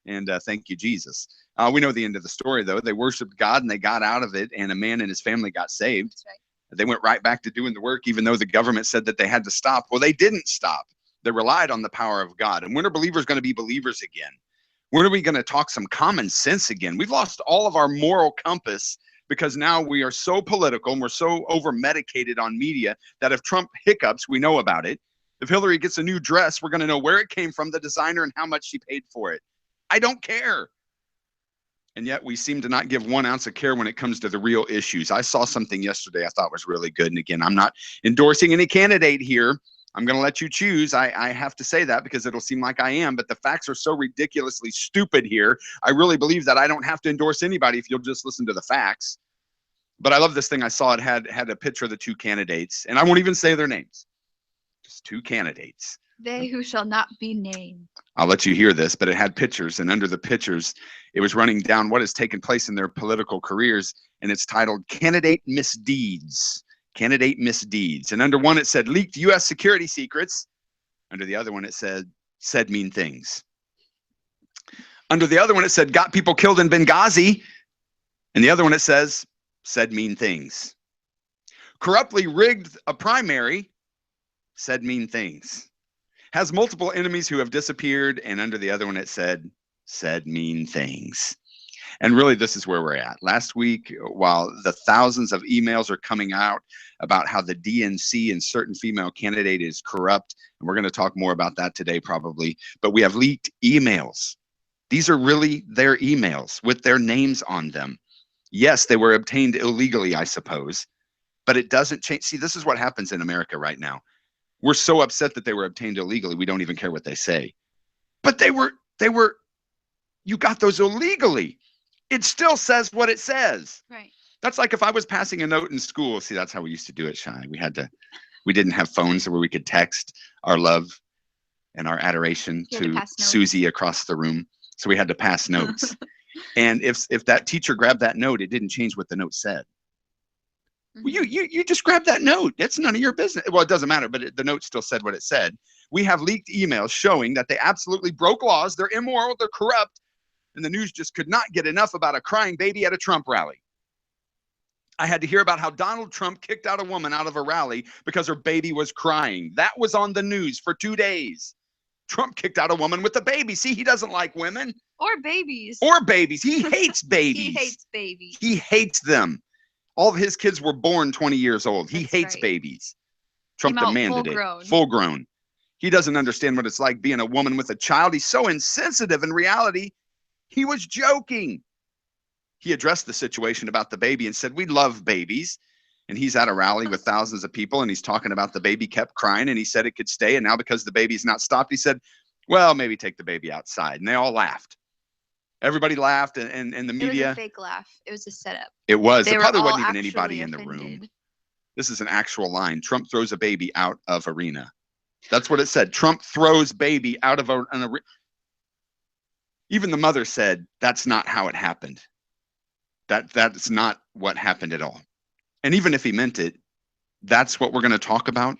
And thank you, Jesus. We know the end of the story, though. They worshiped God and they got out of it, and a man and his family got saved. That's right. They went right back to doing the work, even though the government said that they had to stop. Well, they didn't stop. They relied on the power of God. And when are believers going to be believers again? When are we going to talk some common sense again? We've lost all of our moral compass because now we are so political and we're so over-medicated on media that if Trump hiccups, we know about it. If Hillary gets a new dress, we're going to know where it came from, the designer, and how much she paid for it. I don't care. And yet we seem to not give 1 ounce of care when it comes to the real issues. I saw something yesterday I thought was really good. And again, I'm not endorsing any candidate here. I'm going to let you choose. I have to say that because it'll seem like I am, but the facts are so ridiculously stupid here. I really believe that I don't have to endorse anybody if you'll just listen to the facts. But I love this thing I saw. It had a picture of the 2 candidates, and I won't even say their names. Just 2 candidates. They who shall not be named. I'll let you hear this, but it had pictures, and under the pictures, it was running down what has taken place in their political careers, and it's titled Candidate Misdeeds. Candidate Misdeeds. And under one, it said leaked U.S. security secrets. Under the other one, it said mean things. Under the other one, it said got people killed in Benghazi. And the other one, it said mean things. Corruptly rigged a primary, said mean things. Has multiple enemies who have disappeared. And under the other one, it said mean things. And really, this is where we're at. Last week, while the thousands of emails are coming out about how the DNC and certain female candidate is corrupt, and we're going to talk more about that today probably, but we have leaked emails. These are really their emails with their names on them. Yes, they were obtained illegally, I suppose, but it doesn't change. See, this is what happens in America right now. We're so upset that they were obtained illegally, we don't even care what they say. But they were, you got those illegally. It still says what it says. Right. That's like if I was passing a note in school. See, that's how we used to do it, Shy. We didn't have phones where we could text our love and our adoration to Susie across the room. So we had to pass notes. And if that teacher grabbed that note, it didn't change what the note said. Well, you just grabbed that note. It's none of your business. Well, it doesn't matter, but the note still said what it said. We have leaked emails showing that they absolutely broke laws. They're immoral. They're corrupt. And the news just could not get enough about a crying baby at a Trump rally. I had to hear about how Donald Trump kicked out a woman out of a rally because her baby was crying. That was on the news for 2 days. Trump kicked out a woman with a baby. See, he doesn't like women. Or babies. Or babies. He hates babies. He hates babies. He hates them. All of his kids were born 20 years old. He hates babies. Trump demanded it. Full grown. He doesn't understand what it's like being a woman with a child. He's so insensitive. In reality, he was joking. He addressed the situation about the baby and said, we love babies. And he's at a rally with thousands of people, and he's talking about the baby kept crying, and he said it could stay. And now because the baby's not stopped, he said, well, maybe take the baby outside. And they all laughed. Everybody laughed, and the media. It was a fake laugh. It was a setup. It was. There probably all wasn't even anybody in the offended. room. This is an actual line. Trump throws a baby out of arena. That's what it said. Trump throws baby out of an arena. Even the mother said, that's not how it happened. That's not what happened at all. And even if he meant it, that's what we're going to talk about.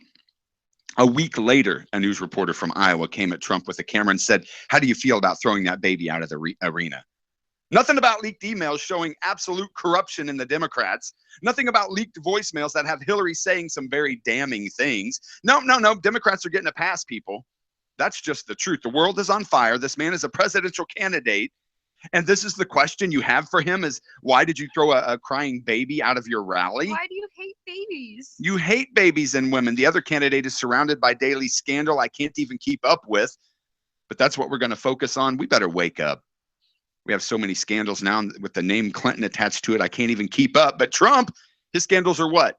A week later, a news reporter from Iowa came at Trump with a camera and said, how do you feel about throwing that baby out of the arena? Nothing about leaked emails showing absolute corruption in the Democrats. Nothing about leaked voicemails that have Hillary saying some very damning things. No. Democrats are getting a pass, people. That's just the truth. The world is on fire. This man is a presidential candidate. And this is the question you have for him is, why did you throw a crying baby out of your rally? Why do you hate babies? You hate babies and women. The other candidate is surrounded by daily scandal I can't even keep up with. But that's what we're going to focus on. We better wake up. We have so many scandals now with the name Clinton attached to it. I can't even keep up. But Trump, his scandals are what?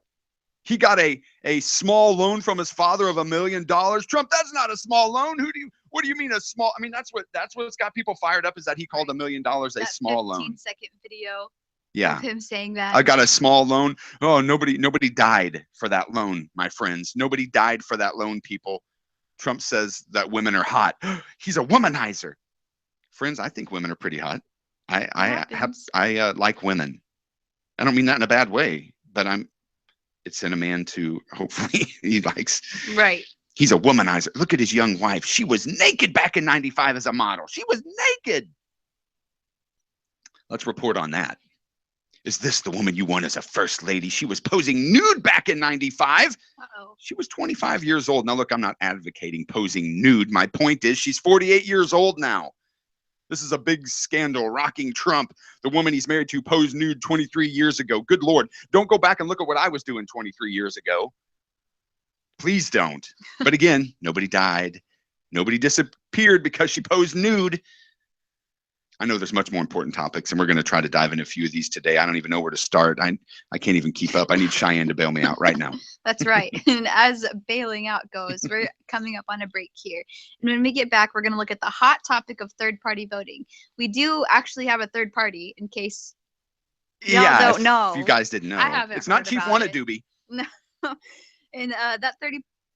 He got a small loan from his father of $1 million. Trump, that's not a small loan. What do you mean a small? I mean, that's what's got people fired up is that he called $1 million a small loan. 15-second video. Yeah. Of him saying that. I got a small loan. Oh, nobody died for that loan, my friends. Nobody died for that loan, people. Trump says that women are hot. He's a womanizer. Friends, I think women are pretty hot. I like women. I don't mean that in a bad way, but it's in a man to hopefully he likes. Right. He's a womanizer. Look at his young wife. She was naked back in '95 as a model. She was naked. Let's report on that. Is this the woman you want as a first lady? She was posing nude back in '95. Uh-oh. She was 25 years old. Now, look, I'm not advocating posing nude. My point is she's 48 years old now. This is a big scandal rocking Trump. The woman he's married to posed nude 23 years ago. Good Lord. Don't go back and look at what I was doing 23 years ago. Please don't. But again, nobody died. Nobody disappeared because she posed nude. I know there's much more important topics, and we're going to try to dive into a few of these today. I don't even know where to start. I can't even keep up. I need Cheyenne to bail me out right now. That's right. And as bailing out goes, we're coming up on a break here. And when we get back, we're going to look at the hot topic of third-party voting. We do actually have a third party, in case y'all don't know. If you guys didn't know. I haven't It's not heard Chief about it. Wannadoobie. No. And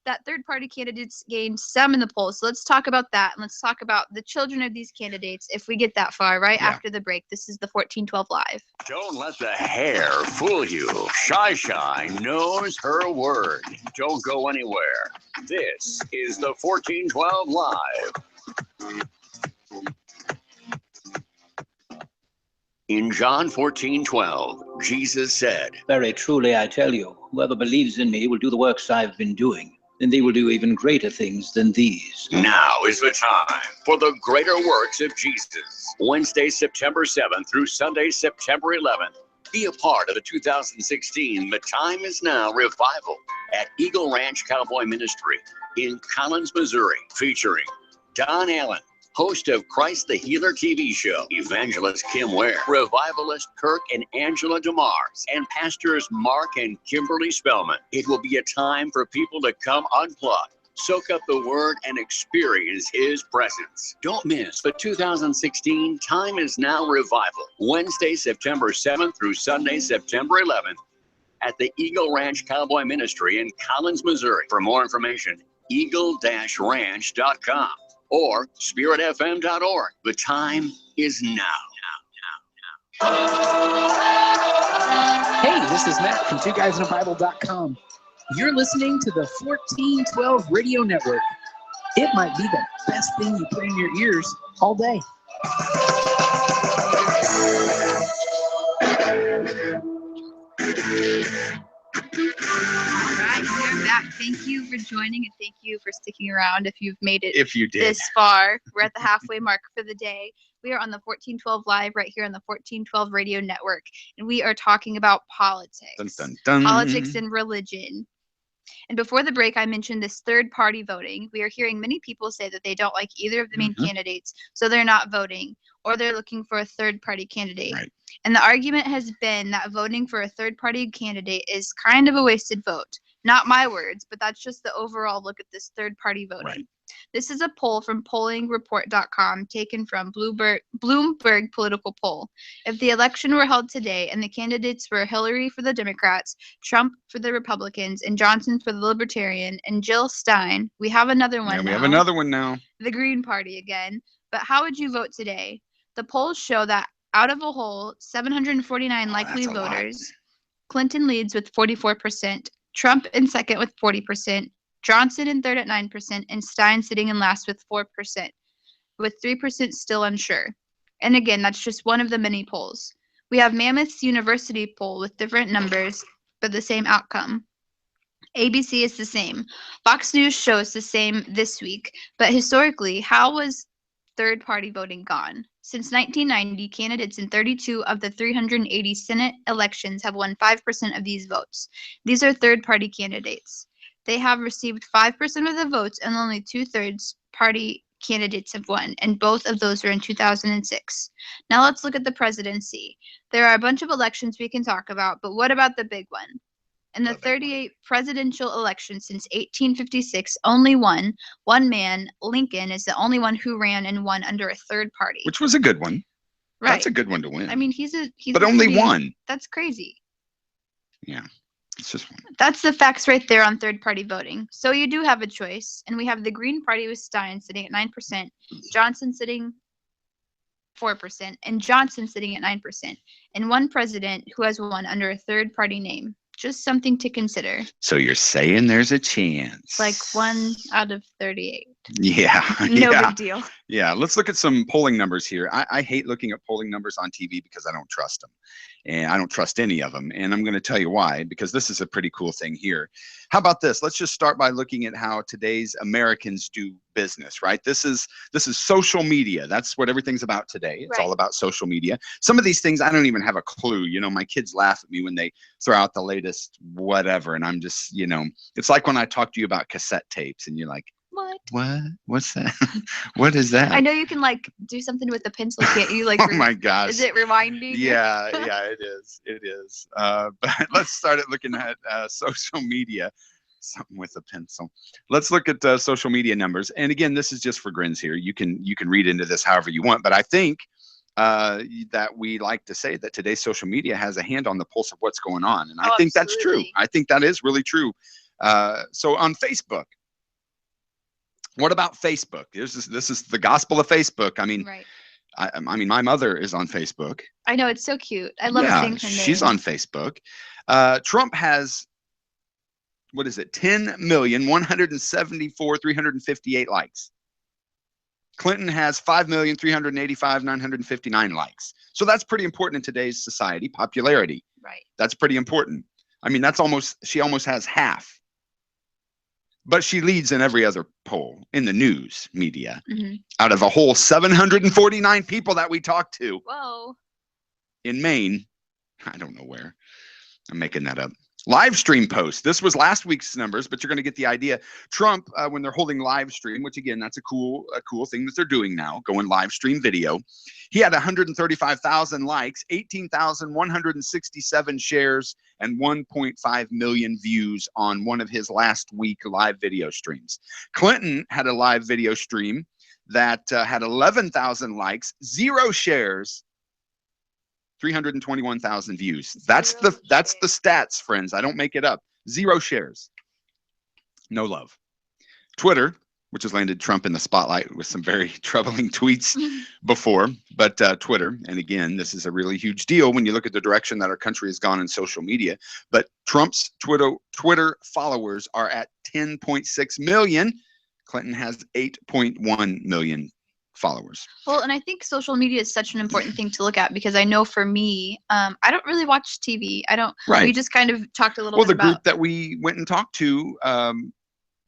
that third-party candidates gained some in the polls. So let's talk about that, and let's talk about the children of these candidates if we get that far, right after the break. This is the 1412 Live. Don't let the hair fool you. Shy knows her word. Don't go anywhere. This is the 1412 Live. In John 14:12, Jesus said, Very truly I tell you, whoever believes in me will do the works I've been doing, and they will do even greater things than these. now is the time for the greater works of Jesus. Wednesday, September 7th through Sunday, September 11th. Be a part of the 2016 The Time Is Now revival at Eagle Ranch Cowboy Ministry in Collins, Missouri, featuring Don Allen, host of Christ the Healer TV show, Evangelist Kim Ware, Revivalist Kirk and Angela DeMars, and Pastors Mark and Kimberly Spellman. It will be a time for people to come unplug, soak up the word, and experience his presence. Don't miss the 2016 Time Is Now revival, Wednesday, September 7th through Sunday, September 11th at the Eagle Ranch Cowboy Ministry in Collins, Missouri. For more information, eagle-ranch.com. or spiritfm.org. The time is now. Hey, this is Matt from TwoGuysAndABible.com. You're listening to the 1412 Radio Network. It might be the best thing you put in your ears all day. We're back. Thank you for joining, and thank you for sticking around if you've made it If you did. this far. We're at the halfway mark for the day. We are on the 1412 Live right here on the 1412 Radio Network, and we are talking about politics. Dun, dun, dun. Politics and religion. And before the break, I mentioned this third-party voting. We are hearing many people say that they don't like either of the main candidates, so they're not voting, or they're looking for a third-party candidate. Right. And the argument has been that voting for a third-party candidate is kind of a wasted vote. Not my words, but that's just the overall look at this third-party voting. Right. This is a poll from pollingreport.com taken from Bloomberg Political Poll. If the election were held today and the candidates were Hillary for the Democrats, Trump for the Republicans, and Johnson for the Libertarian, and Jill Stein, we have another one now. We have another one now. The Green Party again. But how would you vote today? The polls show that out of a whole 749 likely voters, Clinton leads with 44%, Trump in second with 40%, Johnson in third at 9%, and Stein sitting in last with 4%, with 3% still unsure. And again, that's just one of the many polls. We have Mammoth's University poll with different numbers, but the same outcome. ABC is the same. Fox News shows the same this week, but historically, how was third-party voting gone? Since 1990, candidates in 32 of the 380 Senate elections have won 5% of these votes. These are third-party candidates. They have received 5% of the votes, and only 2/3 party candidates have won, and both of those were in 2006. Now let's look at the presidency. There are a bunch of elections we can talk about, but what about the big one? In the 38 presidential elections since 1856, only one man, Lincoln, is the only one who ran and won under a third party. Which was a good one. Right. That's a good one to win. I mean, he's but only one. That's crazy. Yeah. It's just one. That's the facts right there on third-party voting. So you do have a choice, and we have the Green Party with Stein sitting at 9%, Johnson sitting 4%, and Johnson sitting at 9%, and one president who has won under a third-party name. Just something to consider. So you're saying there's a chance. Like 1 out of 38. Yeah. No big deal. Yeah. Let's look at some polling numbers here. I hate looking at polling numbers on TV because I don't trust them. And I don't trust any of them. And I'm going to tell you why, because this is a pretty cool thing here. How about this? Let's just start by looking at how today's Americans do business, right? This is social media. That's what everything's about today. It's all about social media. Some of these things I don't even have a clue. You know, my kids laugh at me when they throw out the latest whatever. And I'm just, you know, it's like when I talk to you about cassette tapes and you're like, What? What's that? What is that? I know you can like do something with the pencil, can't you? Like, oh my gosh. Is it rewinding? Yeah, it is. It is. But let's start at looking at social media. Something with a pencil. Let's look at social media numbers. And again, this is just for grins here. You can read into this however you want. But I think that we like to say that today's social media has a hand on the pulse of what's going on. And I think that's true. I think that is really true. So on Facebook, what about Facebook? This is the gospel of Facebook. I mean, I mean, my mother is on Facebook. I know, it's so cute. I love seeing her name. She's on Facebook. Trump has, what is it? 10,174,358 likes. Clinton has 5,385,959 likes. So that's pretty important in today's society. Popularity. Right. That's pretty important. I mean, she almost has half. But she leads in every other poll in the news media. Out of a whole 749 people that we talked to. Whoa. In Maine. I don't know where. I'm making that up. Live stream posts. This was last week's numbers, but you're going to get the idea. Trump, when they're holding live stream, which again, that's a cool thing that they're doing now, going live stream video. He had 135,000 likes, 18,167 shares, and 1.5 million views on one of his last week live video streams. Clinton had a live video stream that had 11,000 likes, 0 shares, 321,000 views. That's the stats, friends. I don't make it up. 0 shares. No love. Twitter, which has landed Trump in the spotlight with some very troubling tweets before, but Twitter, and again, this is a really huge deal when you look at the direction that our country has gone in social media, but Trump's Twitter followers are at 10.6 million. Clinton has 8.1 million followers. Well, and I think social media is such an important thing to look at because I know for me, I don't really watch TV. I don't. Right. We just kind of talked a little bit about. Well, the group that we went and talked to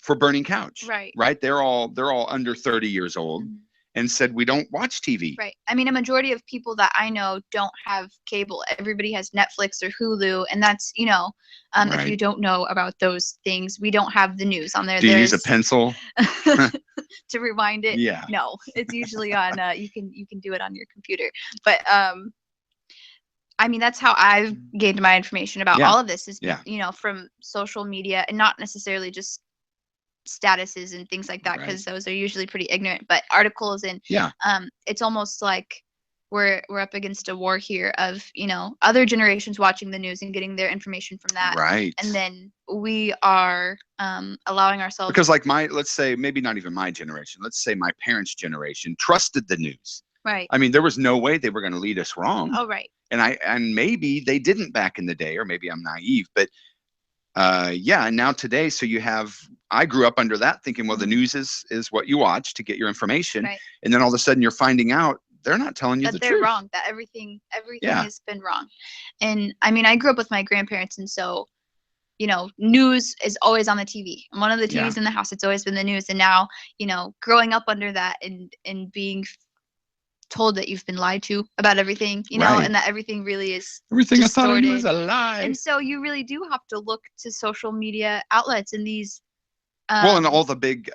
for Burning Couch. Right. Right. They're all under 30 years old, and said, we don't watch TV. Right. I mean, a majority of people that I know don't have cable. Everybody has Netflix or Hulu, and that's, you know, if Right. you don't know about those things, we don't have the news on there. Do you use a pencil? To rewind it? Yeah. No, it's usually on, you can do it on your computer. But, I mean, that's how I've gained my information about all of this is, you know, from social media, and not necessarily just statuses and things like that, because those are usually pretty ignorant, but articles and it's almost like we're up against a war here of, you know, other generations watching the news and getting their information from that, and then we are allowing ourselves, because like let's say maybe not even my generation, let's say my parents' generation trusted the news. I mean, there was no way they were going to lead us wrong. And maybe they didn't back in the day, or maybe I'm naive, but and now today, so I grew up under that thinking, well, the news is what you watch to get your information. And then all of a sudden you're finding out they're not telling you the truth. That they're wrong, that everything has been wrong. And I mean, I grew up with my grandparents, and so, you know, news is always on the TV. One of the TVs in the house, it's always been the news. And now, you know, growing up under that and being told that you've been lied to about everything, you know, and that everything really is everything distorted. I thought of you was a lie. And so you really do have to look to social media outlets and these well, and all the big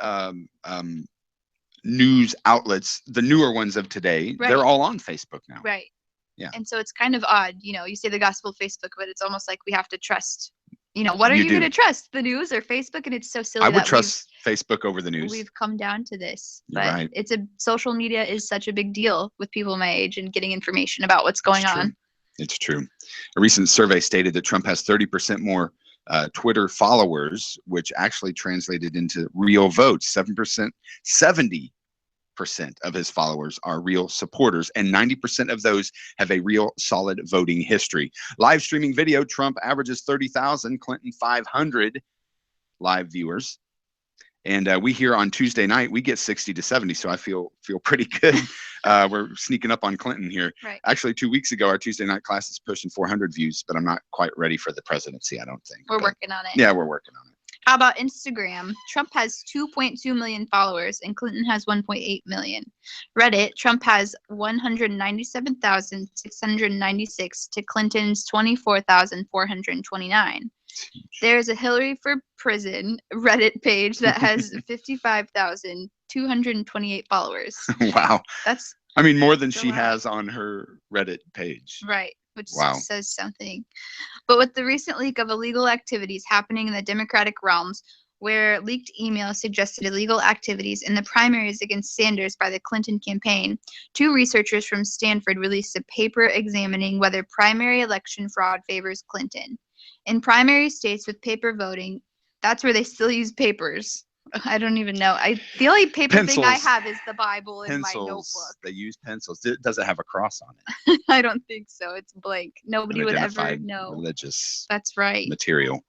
news outlets, the newer ones of today, they're all on Facebook now. And so it's kind of odd, you know, you say the gospel of Facebook, but it's almost like we have to trust, you know, what are you going to trust, the news or Facebook? And it's so silly. I would trust Facebook over the news. We've come down to this, but social media is such a big deal with people my age and getting information about what's going on. It's true. A recent survey stated that Trump has 30% more Twitter followers, which actually translated into real votes. 70% of his followers are real supporters, and 90% of those have a real solid voting history. Live streaming video, Trump averages 30,000, Clinton 500 live viewers. And we here on Tuesday night, we get 60 to 70, so I feel pretty good. We're sneaking up on Clinton here. Actually, 2 weeks ago, our Tuesday night class is pushing 400 views, but I'm not quite ready for the presidency, I don't think. We're working on it. Yeah, we're working on it. How about Instagram? Trump has 2.2 million followers and Clinton has 1.8 million. Reddit, Trump has 197,696 to Clinton's 24,429. There's a Hillary for Prison Reddit page that has 55,228 followers. Wow. That's, I mean, more than she has on her Reddit page. Which says something. But with the recent leak of illegal activities happening in the Democratic realms, where leaked emails suggested illegal activities in the primaries against Sanders by the Clinton campaign, 2 researchers from Stanford released a paper examining whether primary election fraud favors Clinton. In primary states with paper voting, that's where they still use papers. I don't even know. The only paper thing I have is the Bible in my notebook. They use pencils. Does it have a cross on it? I don't think so. It's blank. Nobody would ever know. Religious. That's right. Material.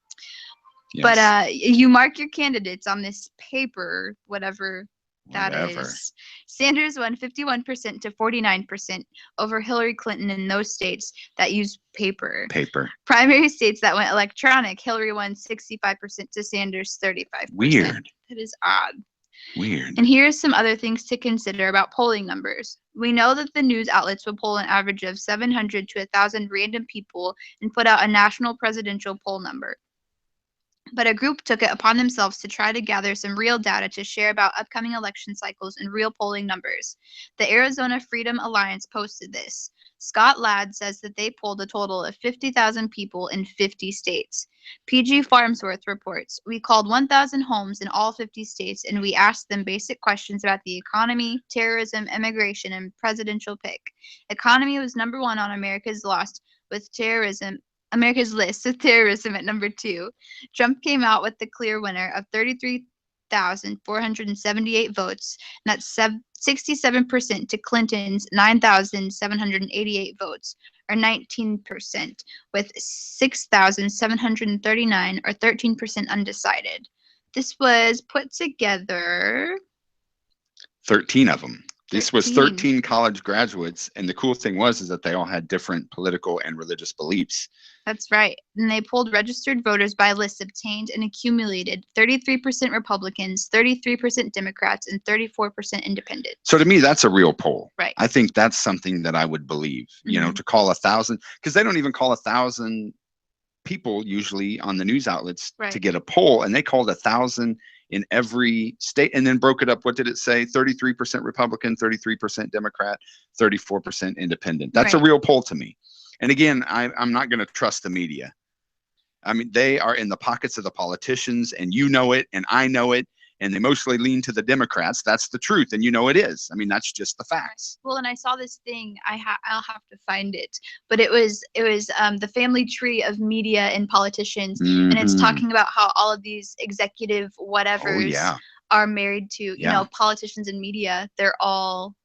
Yes. But you mark your candidates on this paper, whatever that is. Sanders won 51% to 49% over Hillary Clinton in those states that use paper. Primary states that went electronic, Hillary won 65% to Sanders 35%. Weird. That is odd. Weird. And here's some other things to consider about polling numbers. We know that the news outlets will poll an average of 700 to 1,000 random people and put out a national presidential poll number. But a group took it upon themselves to try to gather some real data to share about upcoming election cycles and real polling numbers. The Arizona Freedom Alliance posted this. Scott Ladd says that they polled a total of 50,000 people in 50 states. PG Farnsworth reports, we called 1,000 homes in all 50 states and we asked them basic questions about the economy, terrorism, immigration, and presidential pick. Economy was number 1 on America's list with terrorism at number 2. Trump came out with the clear winner of 33,478 votes, and that's 67% to Clinton's 9,788 votes, or 19%, with 6,739 or 13% undecided. This was put together. 13 of them. This was 13 college graduates, and the cool thing was is that they all had different political and religious beliefs. That's right. And they polled registered voters by lists obtained and accumulated 33% Republicans, 33% Democrats, and 34% Independent. So to me, that's a real poll. Right. I think that's something that I would believe, you know, to call 1,000, because they don't even call 1,000 people usually on the news outlets to get a poll, and they called 1,000 in every state and then broke it up. What did it say? 33% Republican, 33% Democrat, 34% Independent. That's a real poll to me. And again, I'm not going to trust the media. I mean, they are in the pockets of the politicians, and you know it, and I know it, and they mostly lean to the Democrats. That's the truth, and you know it is. I mean, that's just the facts. Well, and I saw this thing. I'll have to find it, but it was the family tree of media and politicians, and it's talking about how all of these executive whatevers are married to you know, politicians and media. They're all.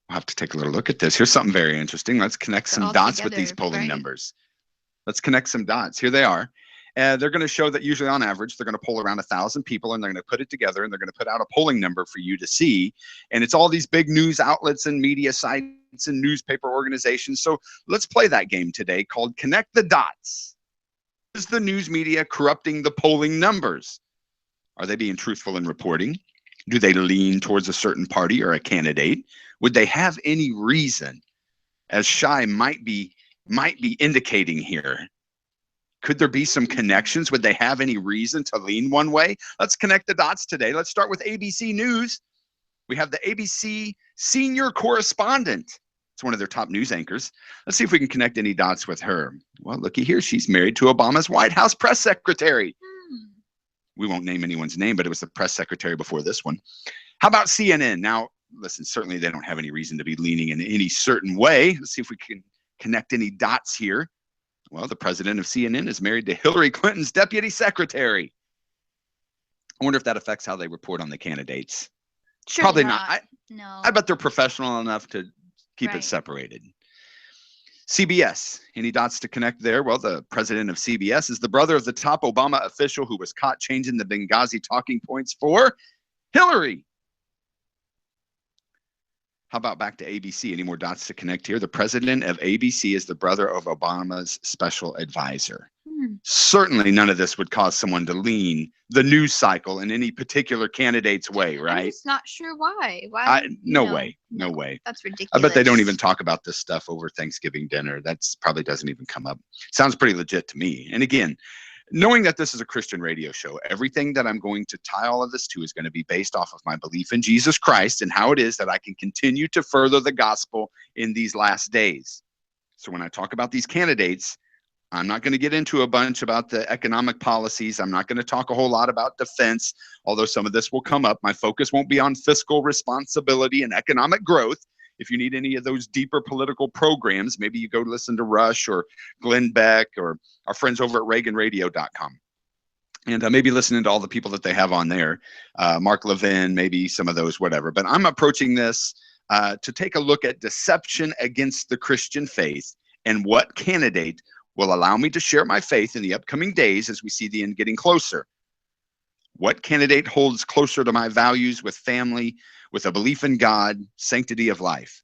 We'll have to take a little look at this. Here's something very interesting. Let's connect some dots with these polling numbers. Let's connect some dots. Here they are. They're going to show that usually on average, they're going to poll around 1,000 people, and they're going to put it together, and they're going to put out a polling number for you to see. And it's all these big news outlets and media sites and newspaper organizations. So let's play that game today called Connect the Dots. Is the news media corrupting the polling numbers? Are they being truthful in reporting? Do they lean towards a certain party or a candidate? Would they have any reason, as Shai might be indicating here? Could there be some connections? Would they have any reason to lean one way? Let's connect the dots today. Let's start with ABC News. We have the ABC senior correspondent. It's one of their top news anchors. Let's see if we can connect any dots with her. Well, looky here. She's married to Obama's White House press secretary. We won't name anyone's name, but it was the press secretary before this one. How about CNN? Now, listen, certainly they don't have any reason to be leaning in any certain way. Let's see if we can connect any dots here. Well, the president of CNN is married to Hillary Clinton's deputy secretary. I wonder if that affects how they report on the candidates. Surely Probably not. No. I bet they're professional enough to keep it separated. CBS, any dots to connect there? Well, the president of CBS is the brother of the top Obama official who was caught changing the Benghazi talking points for Hillary. How about back to ABC? Any more dots to connect here? The president of ABC is the brother of Obama's special advisor. Certainly none of this would cause someone to lean the news cycle in any particular candidate's way, right? I'm just not sure why. No way. That's ridiculous. I bet they don't even talk about this stuff over Thanksgiving dinner. That's probably doesn't even come up. Sounds pretty legit to me. And again, knowing that this is a Christian radio show, everything that I'm going to tie all of this to is going to be based off of my belief in Jesus Christ and how it is that I can continue to further the gospel in these last days. So when I talk about these candidates, I'm not going to get into a bunch about the economic policies. I'm not going to talk a whole lot about defense, although some of this will come up. My focus won't be on fiscal responsibility and economic growth. If you need any of those deeper political programs, maybe you go listen to Rush or Glenn Beck or our friends over at ReaganRadio.com. And maybe listening to all the people that they have on there, Mark Levin, maybe some of those, whatever. But I'm approaching this to take a look at deception against the Christian faith and what candidate will allow me to share my faith in the upcoming days as we see the end getting closer. What candidate holds closer to my values with family, with a belief in God, sanctity of life,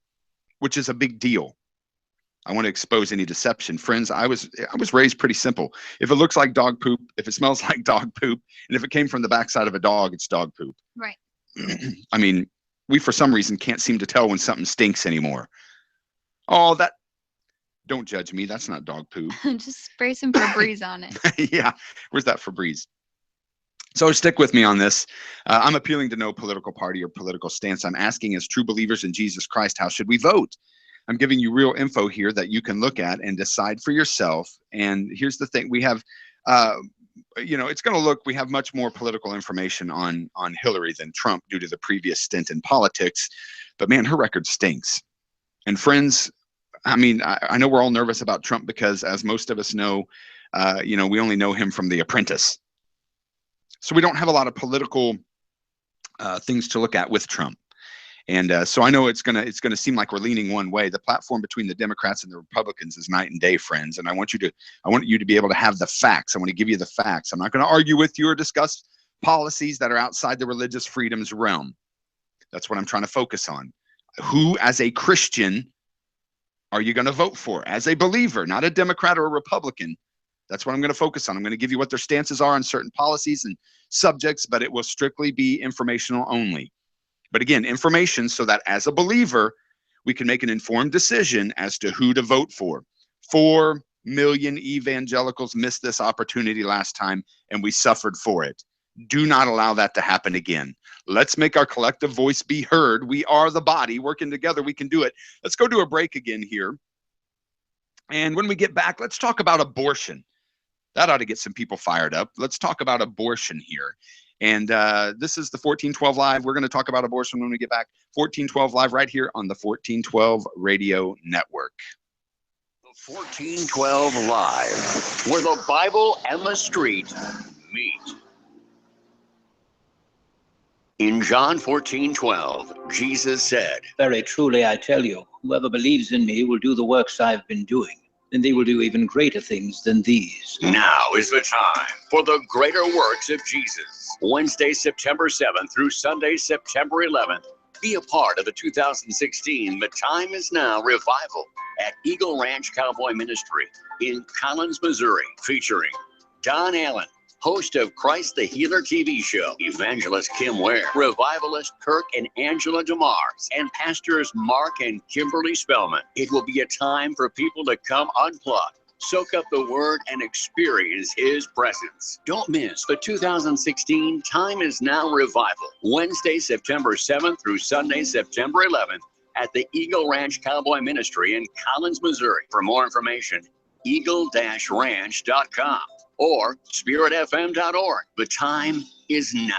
which is a big deal. I want to expose any deception. Friends, I was raised pretty simple. If it looks like dog poop, if it smells like dog poop, and if it came from the backside of a dog, it's dog poop. Right. I mean, we for some reason can't seem to tell when something stinks anymore. Oh, don't judge me. That's not dog poop. Just spray some Febreze on it. Yeah. Where's that Febreze? So stick with me on this. I'm appealing to no political party or political stance. I'm asking, as true believers in Jesus Christ, how should we vote? I'm giving you real info here that you can look at and decide for yourself. And here's the thing. We have, it's going to look, we have much more political information on Hillary than Trump due to the previous stint in politics. But man, her record stinks. And friends, I mean, I know we're all nervous about Trump because, as most of us know, we only know him from The Apprentice. So we don't have a lot of political things to look at with Trump. And so I know it's gonna seem like we're leaning one way. The platform between the Democrats and the Republicans is night and day, friends. And I want you to be able to have the facts. I want to give you the facts. I'm not going to argue with you or discuss policies that are outside the religious freedoms realm. That's what I'm trying to focus on. Who, as a Christian, are you going to vote for? As a believer, not a Democrat or a Republican. That's what I'm going to focus on. I'm going to give you what their stances are on certain policies and subjects, but it will strictly be informational only. But again, information so that as a believer, we can make an informed decision as to who to vote for. 4 million evangelicals missed this opportunity last time, and we suffered for it. Do not allow that to happen again. Let's make our collective voice be heard. We are the body. Working together, we can do it. Let's go to a break again here. And when we get back, let's talk about abortion. That ought to get some people fired up. Let's talk about abortion here. And this is the 1412 Live. We're going to talk about abortion when we get back. 1412 Live right here on the 1412 Radio Network. 1412 Live, where the Bible and the street meet. In John 14:12, Jesus said, Very truly I tell you, whoever believes in me will do the works I've been doing, and they will do even greater things than these. now is the time for the greater works of Jesus. Wednesday, September 7th through Sunday, September 11th. Be a part of the 2016 The Time Is Now revival at Eagle Ranch Cowboy Ministry in Collins, Missouri, featuring Don Allen, host of Christ the Healer TV show, evangelist Kim Ware, revivalist Kirk and Angela DeMars, and pastors Mark and Kimberly Spellman. It will be a time for people to come unplugged, soak up the word, and experience his presence. Don't miss the 2016 Time Is Now revival, Wednesday, September 7th through Sunday, September 11th at the Eagle Ranch Cowboy Ministry in Collins, Missouri. For more information, eagle-ranch.com or spiritfm.org. The time is now.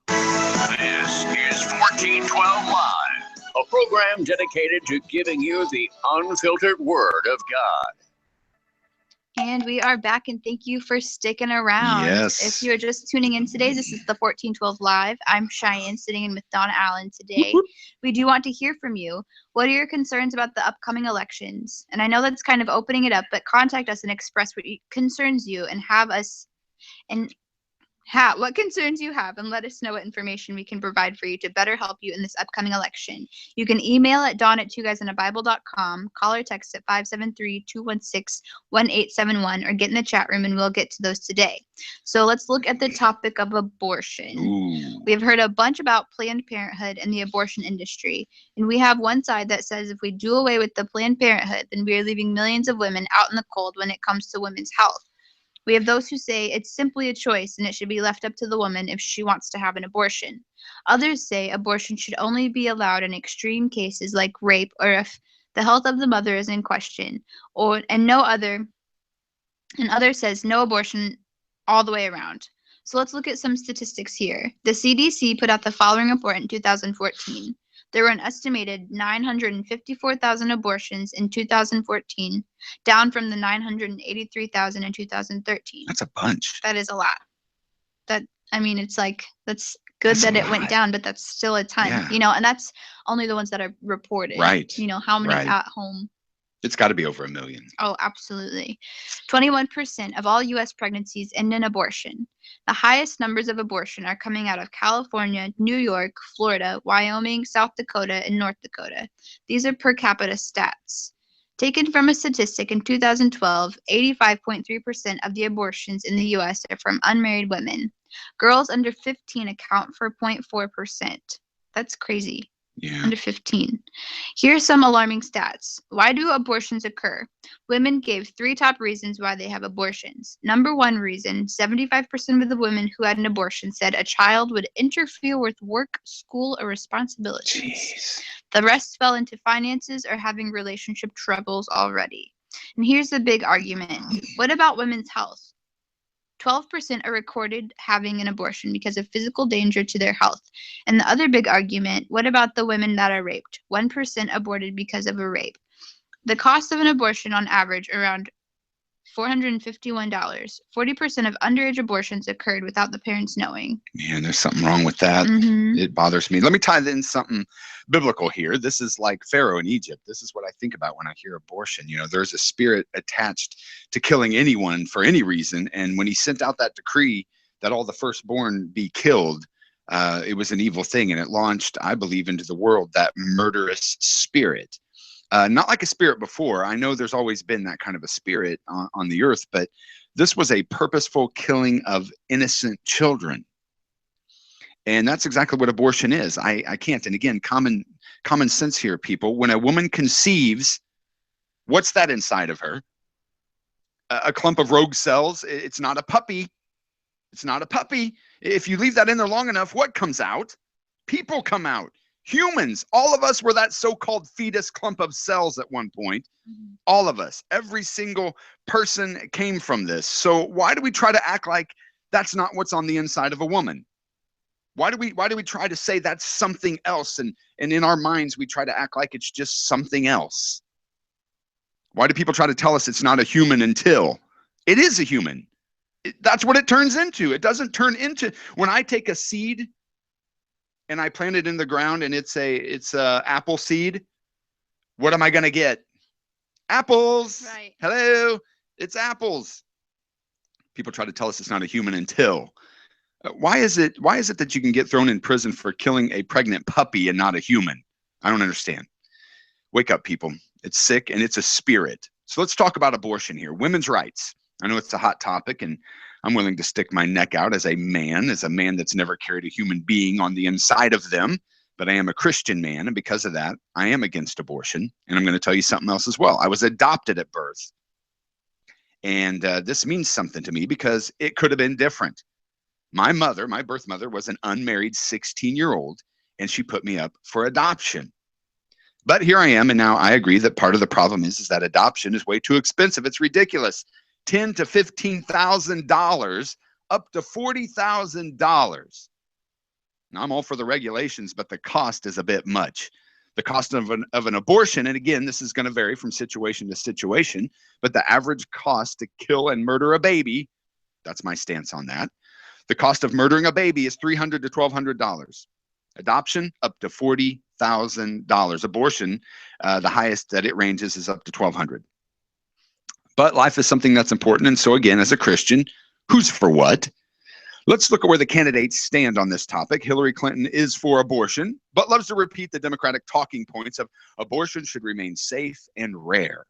This is 1412 Live, a program dedicated to giving you the unfiltered word of God. And we are back, and thank you for sticking around. Yes. If you're just tuning in today, this is the 1412 Live. I'm Cheyenne, sitting in with Don Allen today. We do want to hear from you. What are your concerns about the upcoming elections? And I know that's kind of opening it up, but contact us and express what concerns you, and what concerns you have, and let us know what information we can provide for you to better help you in this upcoming election. You can email at don@TwoGuysAndABible.com, call or text at 573-216-1871, or get in the chat room, and we'll get to those today. So let's look at the topic of abortion. Ooh. We have heard a bunch about Planned Parenthood and the abortion industry, and we have one side that says if we do away with the Planned Parenthood, then we are leaving millions of women out in the cold when it comes to women's health. We have those who say it's simply a choice and it should be left up to the woman if she wants to have an abortion. Others say abortion should only be allowed in extreme cases like rape, or if the health of the mother is in question, and others says no abortion all the way around. So let's look at some statistics here. The CDC put out the following report in 2014. There were an estimated 954,000 abortions in 2014, down from the 983,000 in 2013. That's a bunch. That is a lot. That's good that it went down, but that's still a ton. Yeah. And that's only the ones that are reported. Right. How many Right. at home? It's got to be over 1 million. Oh, absolutely. 21% of all U.S. pregnancies end in abortion. The highest numbers of abortion are coming out of California, New York, Florida, Wyoming, South Dakota, and North Dakota. These are per capita stats. Taken from a statistic in 2012, 85.3% of the abortions in the U.S. are from unmarried women. Girls under 15 account for 0.4%. That's crazy. Yeah. Under 15. Here are some alarming stats. Why do abortions occur? Women gave 3 top reasons why they have abortions. Number 1 reason, 75% of the women who had an abortion said a child would interfere with work, school, or responsibilities. Jeez. The rest fell into finances or having relationship troubles already. And here's the big argument. What about women's health? 12% are recorded having an abortion because of physical danger to their health. And the other big argument, what about the women that are raped? 1% aborted because of a rape. The cost of an abortion on average around $451. 40% of underage abortions occurred without the parents knowing. Man, there's something wrong with that. Mm-hmm. It bothers me. Let me tie in something biblical here. This is like Pharaoh in Egypt. This is what I think about when I hear abortion. There's a spirit attached to killing anyone for any reason. And when he sent out that decree that all the firstborn be killed, It was an evil thing, and it launched, I believe, into the world that murderous spirit. Not like a spirit before. I know there's always been that kind of a spirit on the earth, but this was a purposeful killing of innocent children. And that's exactly what abortion is. I can't. And again, common sense here, people. When a woman conceives, what's that inside of her? A clump of rogue cells. It's not a puppy. It's not a puppy. If you leave that in there long enough, what comes out? People come out. Humans. All of us were that so-called fetus clump of cells at one point. Mm-hmm. All of us. Every single person came from this. So why do we try to act like that's not what's on the inside of a woman? Why do we try to say that's something else? And in our minds, we try to act like it's just something else. Why do people try to tell us it's not a human until it is a human? That's what it turns into. It doesn't turn into, when I take a seed and I plant it in the ground and it's a apple seed, what am I going to get? Apples. Right. Hello. It's apples. People try to tell us it's not a human until. Why is it that you can get thrown in prison for killing a pregnant puppy and not a human? I don't understand. Wake up, people. It's sick and it's a spirit. So let's talk about abortion here. Women's rights. I know it's a hot topic, and I'm willing to stick my neck out as a man that's never carried a human being on the inside of them. But I am a Christian man, and because of that, I am against abortion. And I'm going to tell you something else as well. I was adopted at birth. And this means something to me because it could have been different. My birth mother, was an unmarried 16-year-old, and she put me up for adoption. But here I am, and now I agree that part of the problem is that adoption is way too expensive. It's ridiculous. $10,000 to $15,000, up to $40,000. Now, I'm all for the regulations, but the cost is a bit much. The cost of an abortion, and again, this is going to vary from situation to situation, but the average cost to kill and murder a baby, that's my stance on that. The cost of murdering a baby is $300 to $1,200. Adoption, up to $40,000. Abortion, the highest that it ranges is up to $1,200. But life is something that's important. And so again, as a Christian, who's for what? Let's look at where the candidates stand on this topic. Hillary Clinton is for abortion, but loves to repeat the Democratic talking points of abortion should remain safe and rare.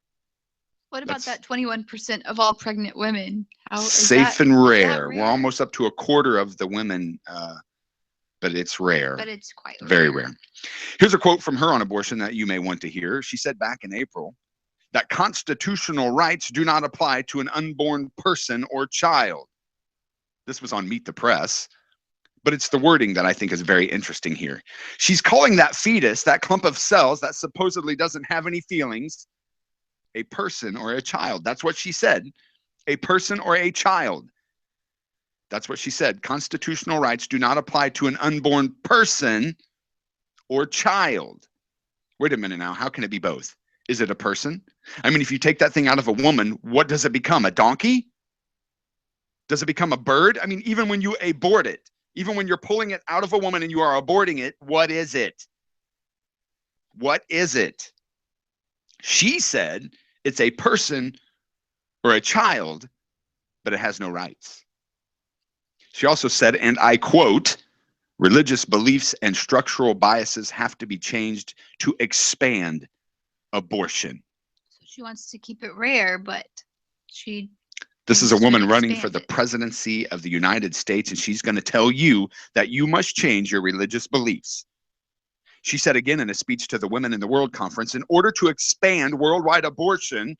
What about that 21% of all pregnant women? Safe and rare. We're almost up to a quarter of the women, but it's rare. But it's quite rare. Very rare. Here's a quote from her on abortion that you may want to hear. She said back in April that constitutional rights do not apply to an unborn person or child. This was on Meet the Press, but it's the wording that I think is very interesting here. She's calling that fetus, that clump of cells that supposedly doesn't have any feelings, a person or a child. That's what she said. A person or a child. That's what she said. Constitutional rights do not apply to an unborn person or child. Wait a minute now. How can it be both? Is it a person? I mean, if you take that thing out of a woman, what does it become? A donkey? Does it become a bird? I mean, even when you abort it, even when you're pulling it out of a woman and you are aborting it, what is it? What is it? She said it's a person or a child, but it has no rights. She also said, and I quote, religious beliefs and structural biases have to be changed to expand abortion. So she wants to keep it rare, but this is a woman running for the presidency of the United States, and she's going to tell you that you must change your religious beliefs. She said again in a speech to the Women in the World Conference, in order to expand worldwide abortion,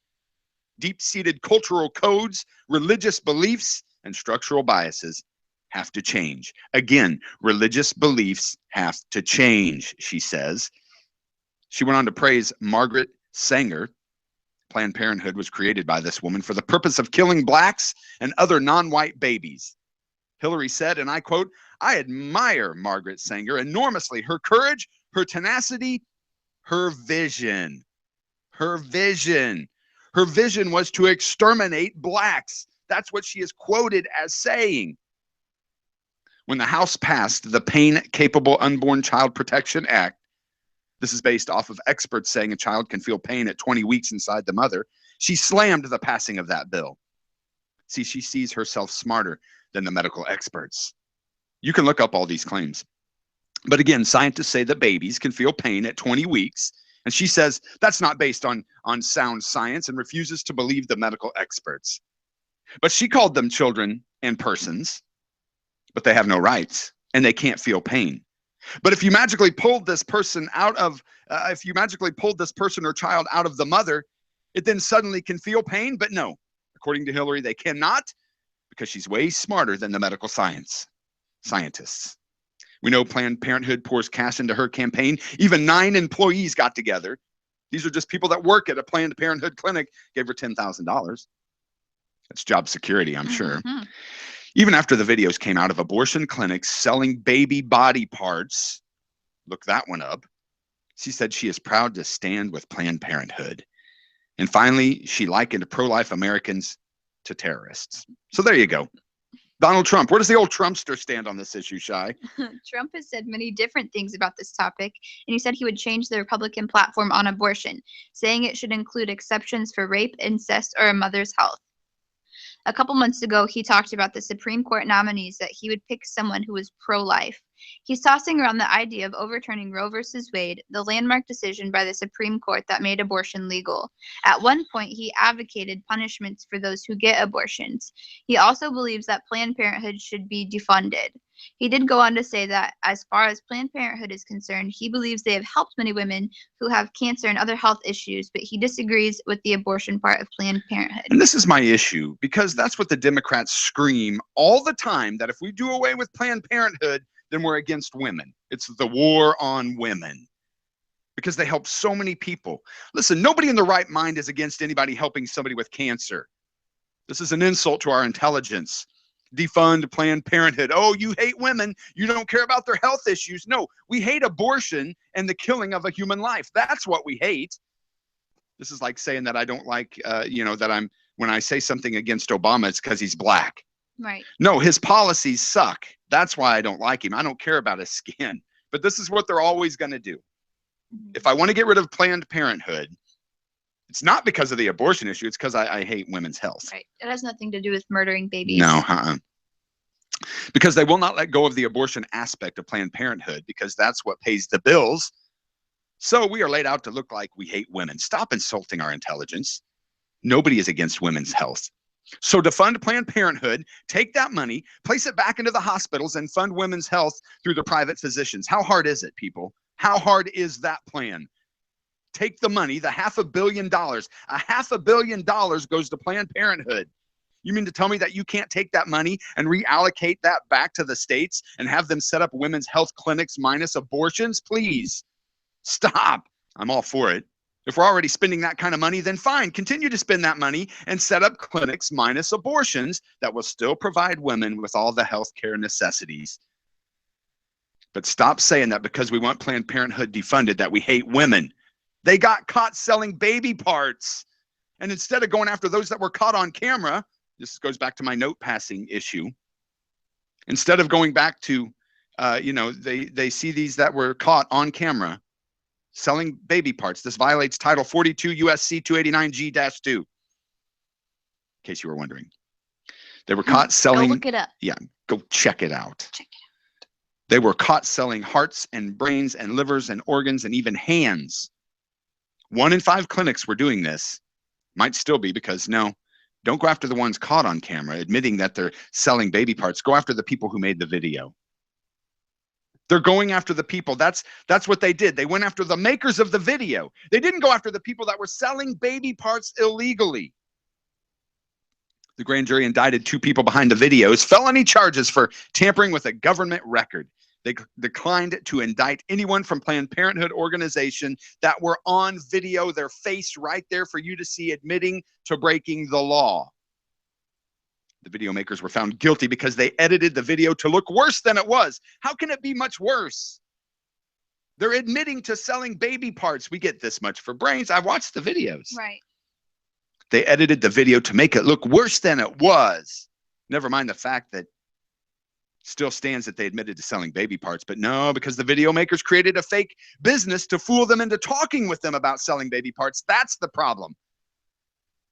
deep-seated cultural codes, religious beliefs, and structural biases have to change. Again, religious beliefs have to change, she says. She went on to praise Margaret Sanger. Planned Parenthood was created by this woman for the purpose of killing blacks and other non-white babies. Hillary said, and I quote, I admire Margaret Sanger enormously. Her courage, her tenacity, her vision. Her vision. Her vision was to exterminate blacks. That's what she is quoted as saying. When the House passed the Pain-Capable Unborn Child Protection Act, this is based off of experts saying a child can feel pain at 20 weeks inside the mother, she slammed the passing of that bill. See, she sees herself smarter than the medical experts. You can look up all these claims. But again, scientists say that babies can feel pain at 20 weeks. And she says that's not based on sound science and refuses to believe the medical experts. But she called them children and persons, but they have no rights and they can't feel pain. But if you magically pulled this person out of, if you magically pulled this person or child out of the mother, it then suddenly can feel pain. But no, according to Hillary, they cannot, because she's way smarter than the medical scientists. We know Planned Parenthood pours cash into her campaign. Even 9 employees got together. These are just people that work at a Planned Parenthood clinic, gave her $10,000. That's job security, I'm sure. Even after the videos came out of abortion clinics selling baby body parts, look that one up, she said she is proud to stand with Planned Parenthood. And finally, she likened pro-life Americans to terrorists. So there you go. Donald Trump, where does the old Trumpster stand on this issue, Shai? Trump has said many different things about this topic, and he said he would change the Republican platform on abortion, saying it should include exceptions for rape, incest, or a mother's health. A couple months ago, he talked about the Supreme Court nominees that he would pick someone who was pro-life. He's tossing around the idea of overturning Roe v. Wade, the landmark decision by the Supreme Court that made abortion legal. At one point, he advocated punishments for those who get abortions. He also believes that Planned Parenthood should be defunded. He did go on to say that as far as Planned Parenthood is concerned, he believes they have helped many women who have cancer and other health issues, but he disagrees with the abortion part of Planned Parenthood. And this is my issue, because that's what the Democrats scream all the time, that if we do away with Planned Parenthood, then we're against women. It's the war on women, because they help so many people. Listen, nobody in their right mind is against anybody helping somebody with cancer. This is an insult to our intelligence. Defund Planned Parenthood. Oh, you hate women. You don't care about their health issues. No, we hate abortion and the killing of a human life. That's what we hate. This is like saying that I don't like, that when I say something against Obama, it's because he's black. Right. No, his policies suck. That's why I don't like him. I don't care about his skin. But this is what they're always going to do. If I want to get rid of Planned Parenthood, it's not because of the abortion issue. It's because I hate women's health. Right. It has nothing to do with murdering babies. No, because they will not let go of the abortion aspect of Planned Parenthood, because that's what pays the bills. So we are laid out to look like we hate women. Stop insulting our intelligence. Nobody is against women's health. So to fund Planned Parenthood, take that money, place it back into the hospitals, and fund women's health through the private physicians. How hard is it, people? How hard is that plan? Take the money, the $500 million. $500 million goes to Planned Parenthood. You mean to tell me that you can't take that money and reallocate that back to the states and have them set up women's health clinics minus abortions? Please stop. I'm all for it. If we're already spending that kind of money, then fine, continue to spend that money and set up clinics minus abortions that will still provide women with all the health care necessities. But stop saying that because we want Planned Parenthood defunded, that we hate women. They got caught selling baby parts. And instead of going after those that were caught on camera, this goes back to my note passing issue. Instead of going back to, they see these that were caught on camera selling baby parts. This violates Title 42 USC 289G-2. In case you were wondering. They were caught selling. Go look it up. Yeah, go check it out. Check it out. They were caught selling hearts and brains and livers and organs and even hands. 1 in 5 clinics were doing this. Might still be, because no, don't go after the ones caught on camera admitting that they're selling baby parts. Go after the people who made the video. They're going after the people. That's what they did. They went after the makers of the video. They didn't go after the people that were selling baby parts illegally. The grand jury indicted 2 people behind the videos, felony charges for tampering with a government record. They declined to indict anyone from Planned Parenthood organization that were on video, their face right there for you to see, admitting to breaking the law. The video makers were found guilty because they edited the video to look worse than it was. How can it be much worse? They're admitting to selling baby parts. We get this much for brains. I watched the videos. Right. They edited the video to make it look worse than it was. Never mind the fact that still stands that they admitted to selling baby parts. But no, because the video makers created a fake business to fool them into talking with them about selling baby parts. That's the problem.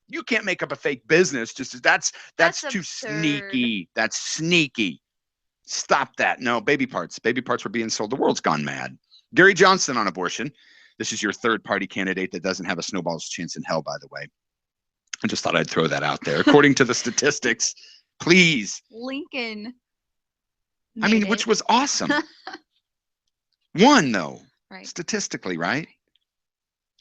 You can't make up a fake business. Just that's too absurd. sneaky. That's sneaky. Stop that. No, baby parts. Baby parts were being sold. The world's gone mad. Gary Johnson on abortion. This is your third party candidate that doesn't have a snowball's chance in hell, by the way. I just thought I'd throw that out there. According to the statistics, please. Lincoln. I mean, which was awesome. Won, though. Right. Statistically, right?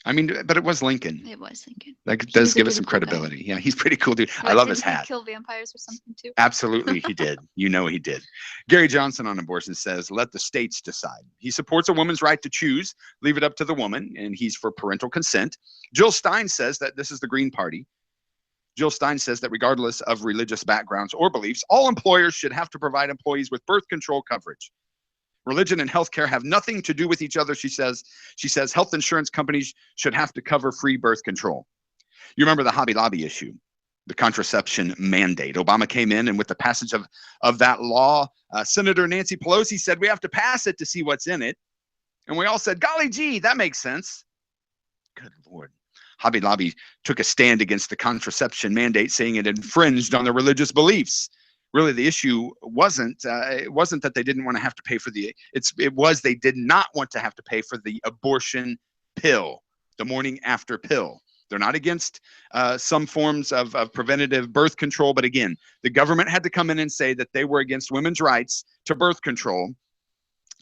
I mean, but it was Lincoln. It was Lincoln. That does give us some credibility. Yeah, he's pretty cool dude. I love his hat. Did he kill vampires or something too? Absolutely, he did. You know he did. Gary Johnson on abortion says, let the states decide. He supports a woman's right to choose, leave it up to the woman, and he's for parental consent. Jill Stein says that this is the Green Party. Jill Stein says that regardless of religious backgrounds or beliefs, all employers should have to provide employees with birth control coverage. Religion and healthcare have nothing to do with each other, she says. She says health insurance companies should have to cover free birth control. You remember the Hobby Lobby issue, the contraception mandate. Obama came in, and with the passage of that law, Senator Nancy Pelosi said we have to pass it to see what's in it. And we all said, golly gee, that makes sense. Good Lord. Hobby Lobby took a stand against the contraception mandate, saying it infringed on their religious beliefs. Really, the issue wasn't that they didn't want to have to pay for it was they did not want to have to pay for the abortion pill, the morning after pill. They're not against some forms of preventative birth control, but again, the government had to come in and say that they were against women's rights to birth control.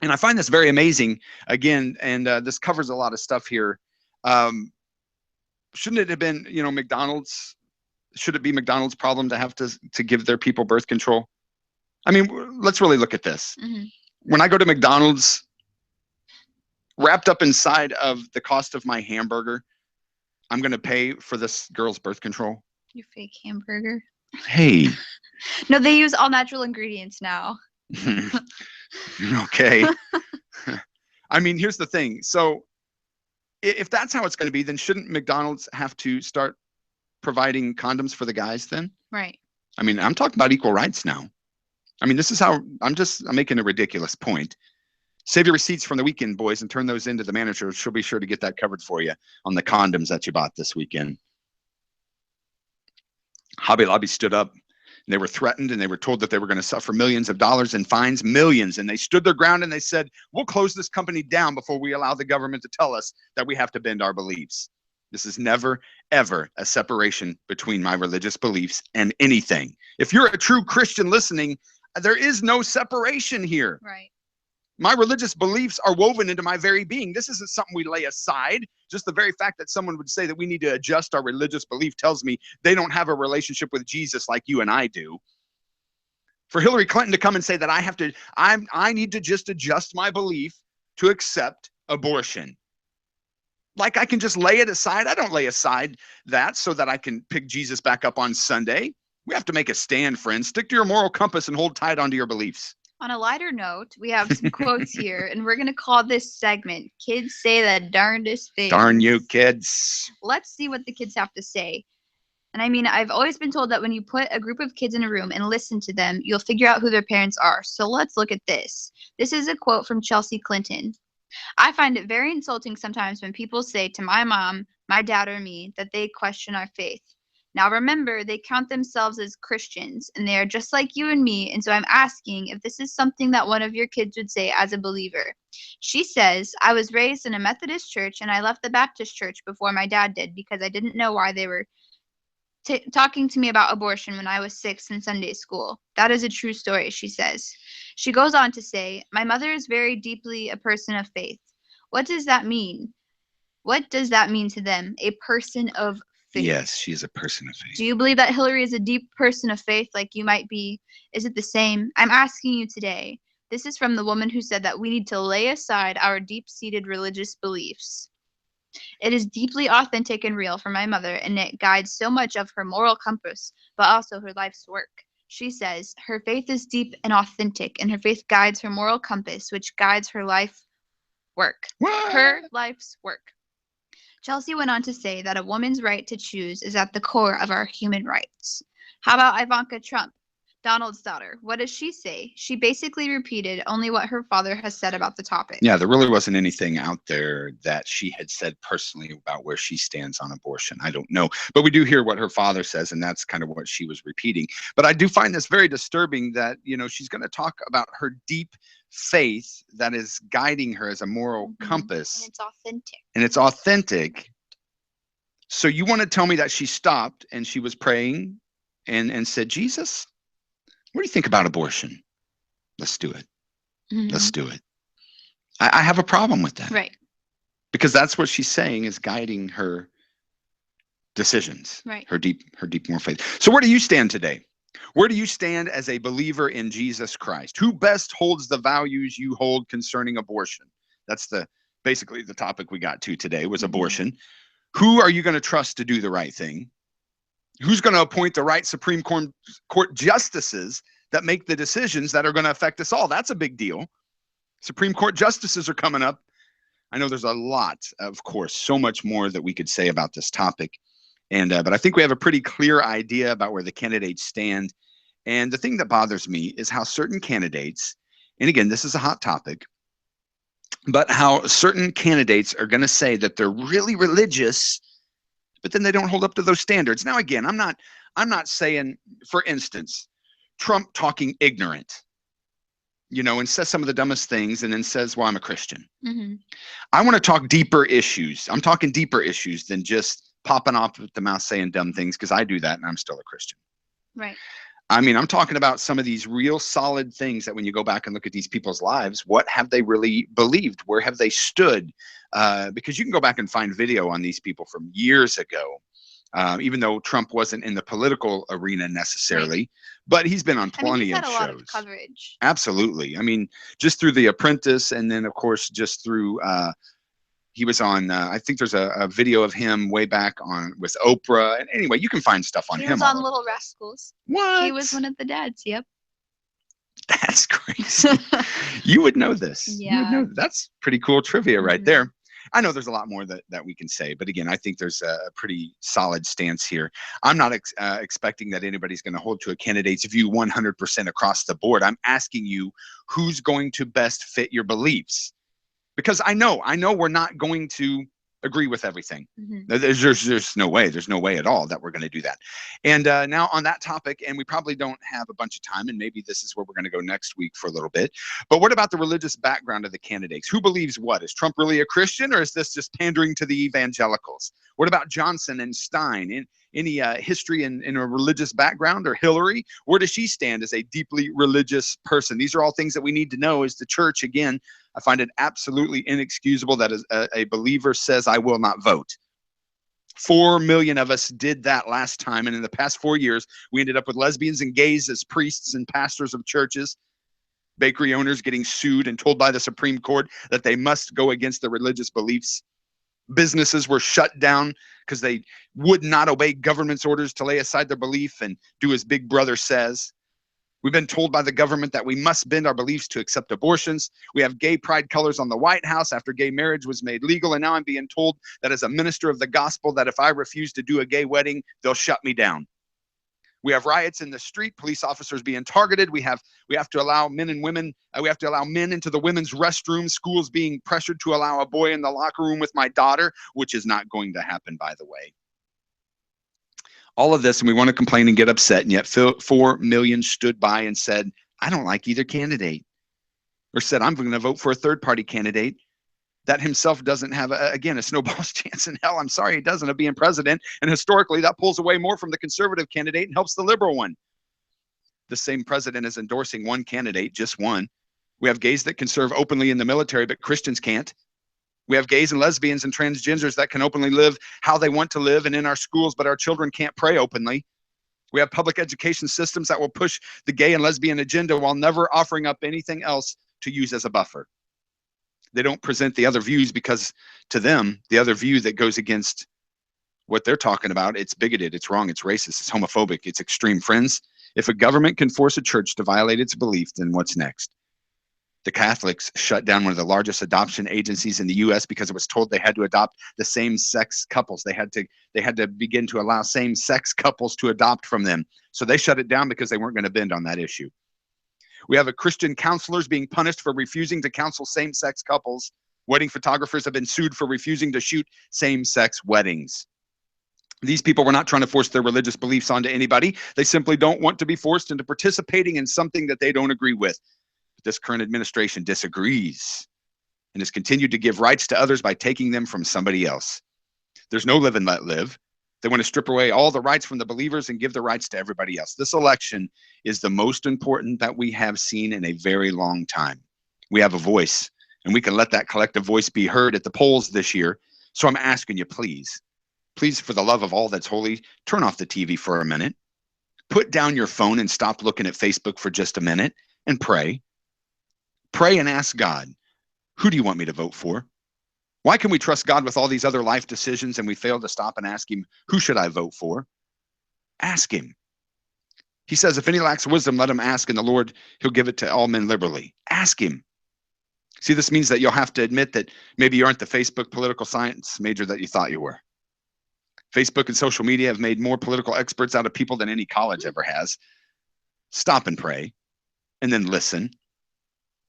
And I find this very amazing, again, and this covers a lot of stuff here. Shouldn't it have been, McDonald's? Should it be McDonald's problem to have to give their people birth control? I mean, let's really look at this. Mm-hmm. When I go to McDonald's, wrapped up inside of the cost of my hamburger, I'm going to pay for this girl's birth control. Your fake hamburger. Hey. No, they use all natural ingredients now. Okay. I mean, here's the thing. So if that's how it's going to be, then shouldn't McDonald's have to start providing condoms for the guys then? Right. I mean, I'm talking about equal rights now. I mean, this is how I'm making a ridiculous point. Save your receipts from the weekend, boys, and turn those into the manager. She'll be sure to get that covered for you on the condoms that you bought this weekend. Hobby Lobby stood up. And they were threatened, and they were told that they were going to suffer millions of dollars in fines, millions. And they stood their ground, and they said, we'll close this company down before we allow the government to tell us that we have to bend our beliefs. This is never, ever a separation between my religious beliefs and anything. If you're a true Christian listening, there is no separation here. Right. My religious beliefs are woven into my very being. This isn't something we lay aside. Just the very fact that someone would say that we need to adjust our religious belief tells me they don't have a relationship with Jesus like you and I do. For Hillary Clinton to come and say that I need to just adjust my belief to accept abortion. Like I can just lay it aside. I don't lay aside that so that I can pick Jesus back up on Sunday. We have to make a stand, friends. Stick to your moral compass and hold tight onto your beliefs. On a lighter note, we have some quotes here, and we're going to call this segment, Kids Say the Darndest Things. Darn you, kids. Let's see what the kids have to say. And I mean, I've always been told that when you put a group of kids in a room and listen to them, you'll figure out who their parents are. So let's look at this. This is a quote from Chelsea Clinton. I find it very insulting sometimes when people say to my mom, my dad, or me that they question our faith. Now remember, they count themselves as Christians, and they are just like you and me, and so I'm asking if this is something that one of your kids would say as a believer. She says, I was raised in a Methodist church, and I left the Baptist church before my dad did because I didn't know why they were talking to me about abortion when I was 6 in Sunday school. That is a true story, she says. She goes on to say, my mother is very deeply a person of faith. What does that mean? What does that mean to them? A person of faith. Yes, she is a person of faith. Do you believe that Hillary is a deep person of faith like you might be? Is it the same? I'm asking you today. This is from the woman who said that we need to lay aside our deep-seated religious beliefs. It is deeply authentic and real for my mother, and it guides so much of her moral compass, but also her life's work. She says her faith is deep and authentic, and her faith guides her moral compass, which guides her life work. What? Her life's work. Chelsea went on to say that a woman's right to choose is at the core of our human rights. How about Ivanka Trump? Donald's daughter. What does she say? She basically repeated only what her father has said about the topic. Yeah, there really wasn't anything out there that she had said personally about where she stands on abortion. I don't know. But we do hear what her father says, and that's kind of what she was repeating. But I do find this very disturbing that, she's going to talk about her deep faith that is guiding her as a moral compass. And it's authentic. And it's authentic. So you want to tell me that she stopped and she was praying and said, Jesus, what do you think about abortion? Let's do it. Let's do it. I have a problem with that. Right. Because that's what she's saying is guiding her decisions. Right. Her deep moral faith. So where do you stand today? Where do you stand as a believer in Jesus Christ? Who best holds the values you hold concerning abortion? That's basically the topic we got to today was abortion. Who are you going to trust to do the right thing? Who's going to appoint the right Supreme Court justices that make the decisions that are going to affect us all? That's a big deal. Supreme Court justices are coming up. I know there's a lot, of course, so much more that we could say about this topic. But I think we have a pretty clear idea about where the candidates stand. And the thing that bothers me is how certain candidates, and again, this is a hot topic, but how certain candidates are going to say that they're really religious, but then they don't hold up to those standards. Now, again, I'm not saying, for instance, Trump talking ignorant, and says some of the dumbest things and then says, well, I'm a Christian. I want to talk deeper issues. I'm talking deeper issues than just popping off at the mouth saying dumb things, because I do that and I'm still a Christian. Right. I mean, I'm talking about some of these real solid things that when you go back and look at these people's lives, what have they really believed? Where have they stood? Because you can go back and find video on these people from years ago, even though Trump wasn't in the political arena necessarily, right. But he's been on plenty he's had of a shows. lot of coverage. Absolutely. I mean, just through The Apprentice, and then of course just through he was on I think there's a video of him way back on with Oprah. And anyway, you can find stuff on him. He was on Little Rascals. What? He was one of the dads. Yep. That's crazy. You would know this. Yeah. You would know. That's pretty cool trivia right there. I know there's a lot more that we can say, but again, I think there's a pretty solid stance here. I'm not expecting that anybody's going to hold to a candidate's view 100% across the board. I'm asking you who's going to best fit your beliefs, because I know we're not going to agree with everything. There's no way. There's no way at all that we're going to do that. And now on that topic, and we probably don't have a bunch of time, and maybe this is where we're going to go next week for a little bit, but what about the religious background of the candidates? Who believes what? Is Trump really a Christian, or is this just pandering to the evangelicals? What about Johnson and Stein? Any history in a religious background? Or Hillary? Where does she stand as a deeply religious person? These are all things that we need to know as the church. Again, I find it absolutely inexcusable that a believer says, I will not vote. 4 million of us did that last time. And in the past 4 years, we ended up with lesbians and gays as priests and pastors of churches, bakery owners getting sued and told by the Supreme Court that they must go against their religious beliefs. Businesses were shut down because they would not obey government's orders to lay aside their belief and do as Big Brother says. We've been told by the government that we must bend our beliefs to accept abortions. We have gay pride colors on the White House after gay marriage was made legal. And now I'm being told that as a minister of the gospel, that if I refuse to do a gay wedding, they'll shut me down. We have riots in the street, police officers being targeted. We have to allow men and women, we have to allow men into the women's restroom, schools being pressured to allow a boy in the locker room with my daughter, which is not going to happen, by the way. All of this, and we want to complain and get upset, and yet 4 million stood by and said, I don't like either candidate, or said, I'm going to vote for a third-party candidate that himself doesn't have, again, a snowball's chance in hell. I'm sorry, he doesn't, of being president, and historically, that pulls away more from the conservative candidate and helps the liberal one. The same president is endorsing one candidate, just one. We have gays that can serve openly in the military, but Christians can't. We have gays and lesbians and transgenders that can openly live how they want to live and in our schools, but our children can't pray openly. We have public education systems that will push the gay and lesbian agenda while never offering up anything else to use as a buffer. They don't present the other views because to them, the other view that goes against what they're talking about, it's bigoted, it's wrong, it's racist, it's homophobic, it's extreme. Friends, if a government can force a church to violate its belief, then what's next? The Catholics shut down one of the largest adoption agencies in the U.S. because it was told they had to adopt the same-sex couples. They had to begin to allow same-sex couples to adopt from them. So they shut it down because they weren't going to bend on that issue. We have Christian counselors being punished for refusing to counsel same-sex couples. Wedding photographers have been sued for refusing to shoot same-sex weddings. These people were not trying to force their religious beliefs onto anybody. They simply don't want to be forced into participating in something that they don't agree with. This current administration disagrees and has continued to give rights to others by taking them from somebody else. There's no live and let live. They want to strip away all the rights from the believers and give the rights to everybody else. This election is the most important that we have seen in a very long time. We have a voice, and we can let that collective voice be heard at the polls this year. So I'm asking you, please, for the love of all that's holy, turn off the TV for a minute. Put down your phone and stop looking at Facebook for just a minute and pray. Pray and ask God, who do you want me to vote for? Why can we trust God with all these other life decisions and we fail to stop and ask him, who should I vote for? Ask him. He says, if any lacks wisdom, let him ask, and the Lord, he'll give it to all men liberally. Ask him. See, this means that you'll have to admit that maybe you aren't the Facebook political science major that you thought you were. Facebook and social media have made more political experts out of people than any college ever has. Stop and pray, and then listen.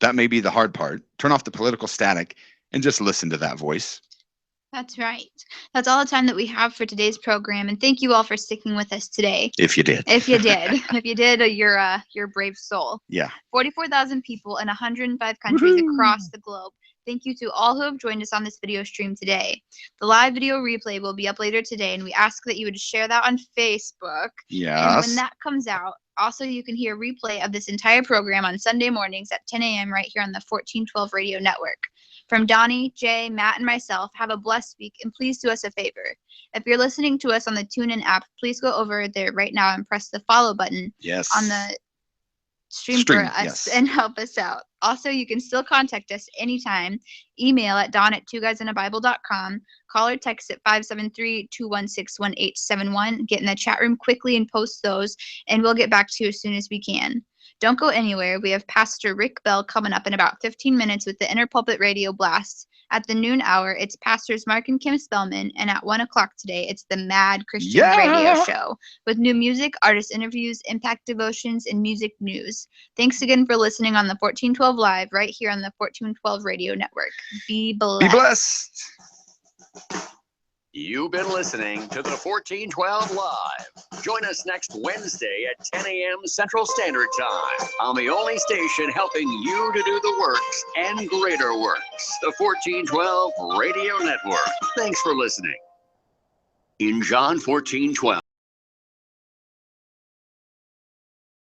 That may be the hard part. Turn off the political static and just listen to that voice. That's right. That's all the time that we have for today's program. And thank you all for sticking with us today. If you did. If you did. If you did, you're a brave soul. Yeah. 44,000 people in 105 countries across the globe. Thank you to all who have joined us on this video stream today. The live video replay will be up later today, and we ask that you would share that on Facebook. Yes. And when that comes out, also you can hear a replay of this entire program on Sunday mornings at 10 a.m. right here on the 1412 Radio Network. From Donnie, Jay, Matt, and myself, have a blessed week, and please do us a favor. If you're listening to us on the TuneIn app, please go over there right now and press the follow button on the stream for us and help us out. Also, you can still contact us anytime. Email at don@TwoGuysAndABible.com. Call or text at 573-216-1871. Get in the chat room quickly and post those, and we'll get back to you as soon as we can. Don't go anywhere. We have Pastor Rick Bell coming up in about 15 minutes with the Interpulpit Radio Blast. At the noon hour, it's Pastors Mark and Kim Spellman, and at 1 o'clock today, it's the Mad Christian Radio Show with new music, artist interviews, impact devotions, and music news. Thanks again for listening on the 1412 Live right here on the 1412 Radio Network. Be blessed. Be blessed. You've been listening to the 1412 Live. Join us next Wednesday at 10 a.m. Central Standard Time on the only station helping you to do the works and greater works, the 1412 Radio Network. Thanks for listening. In John 14:12,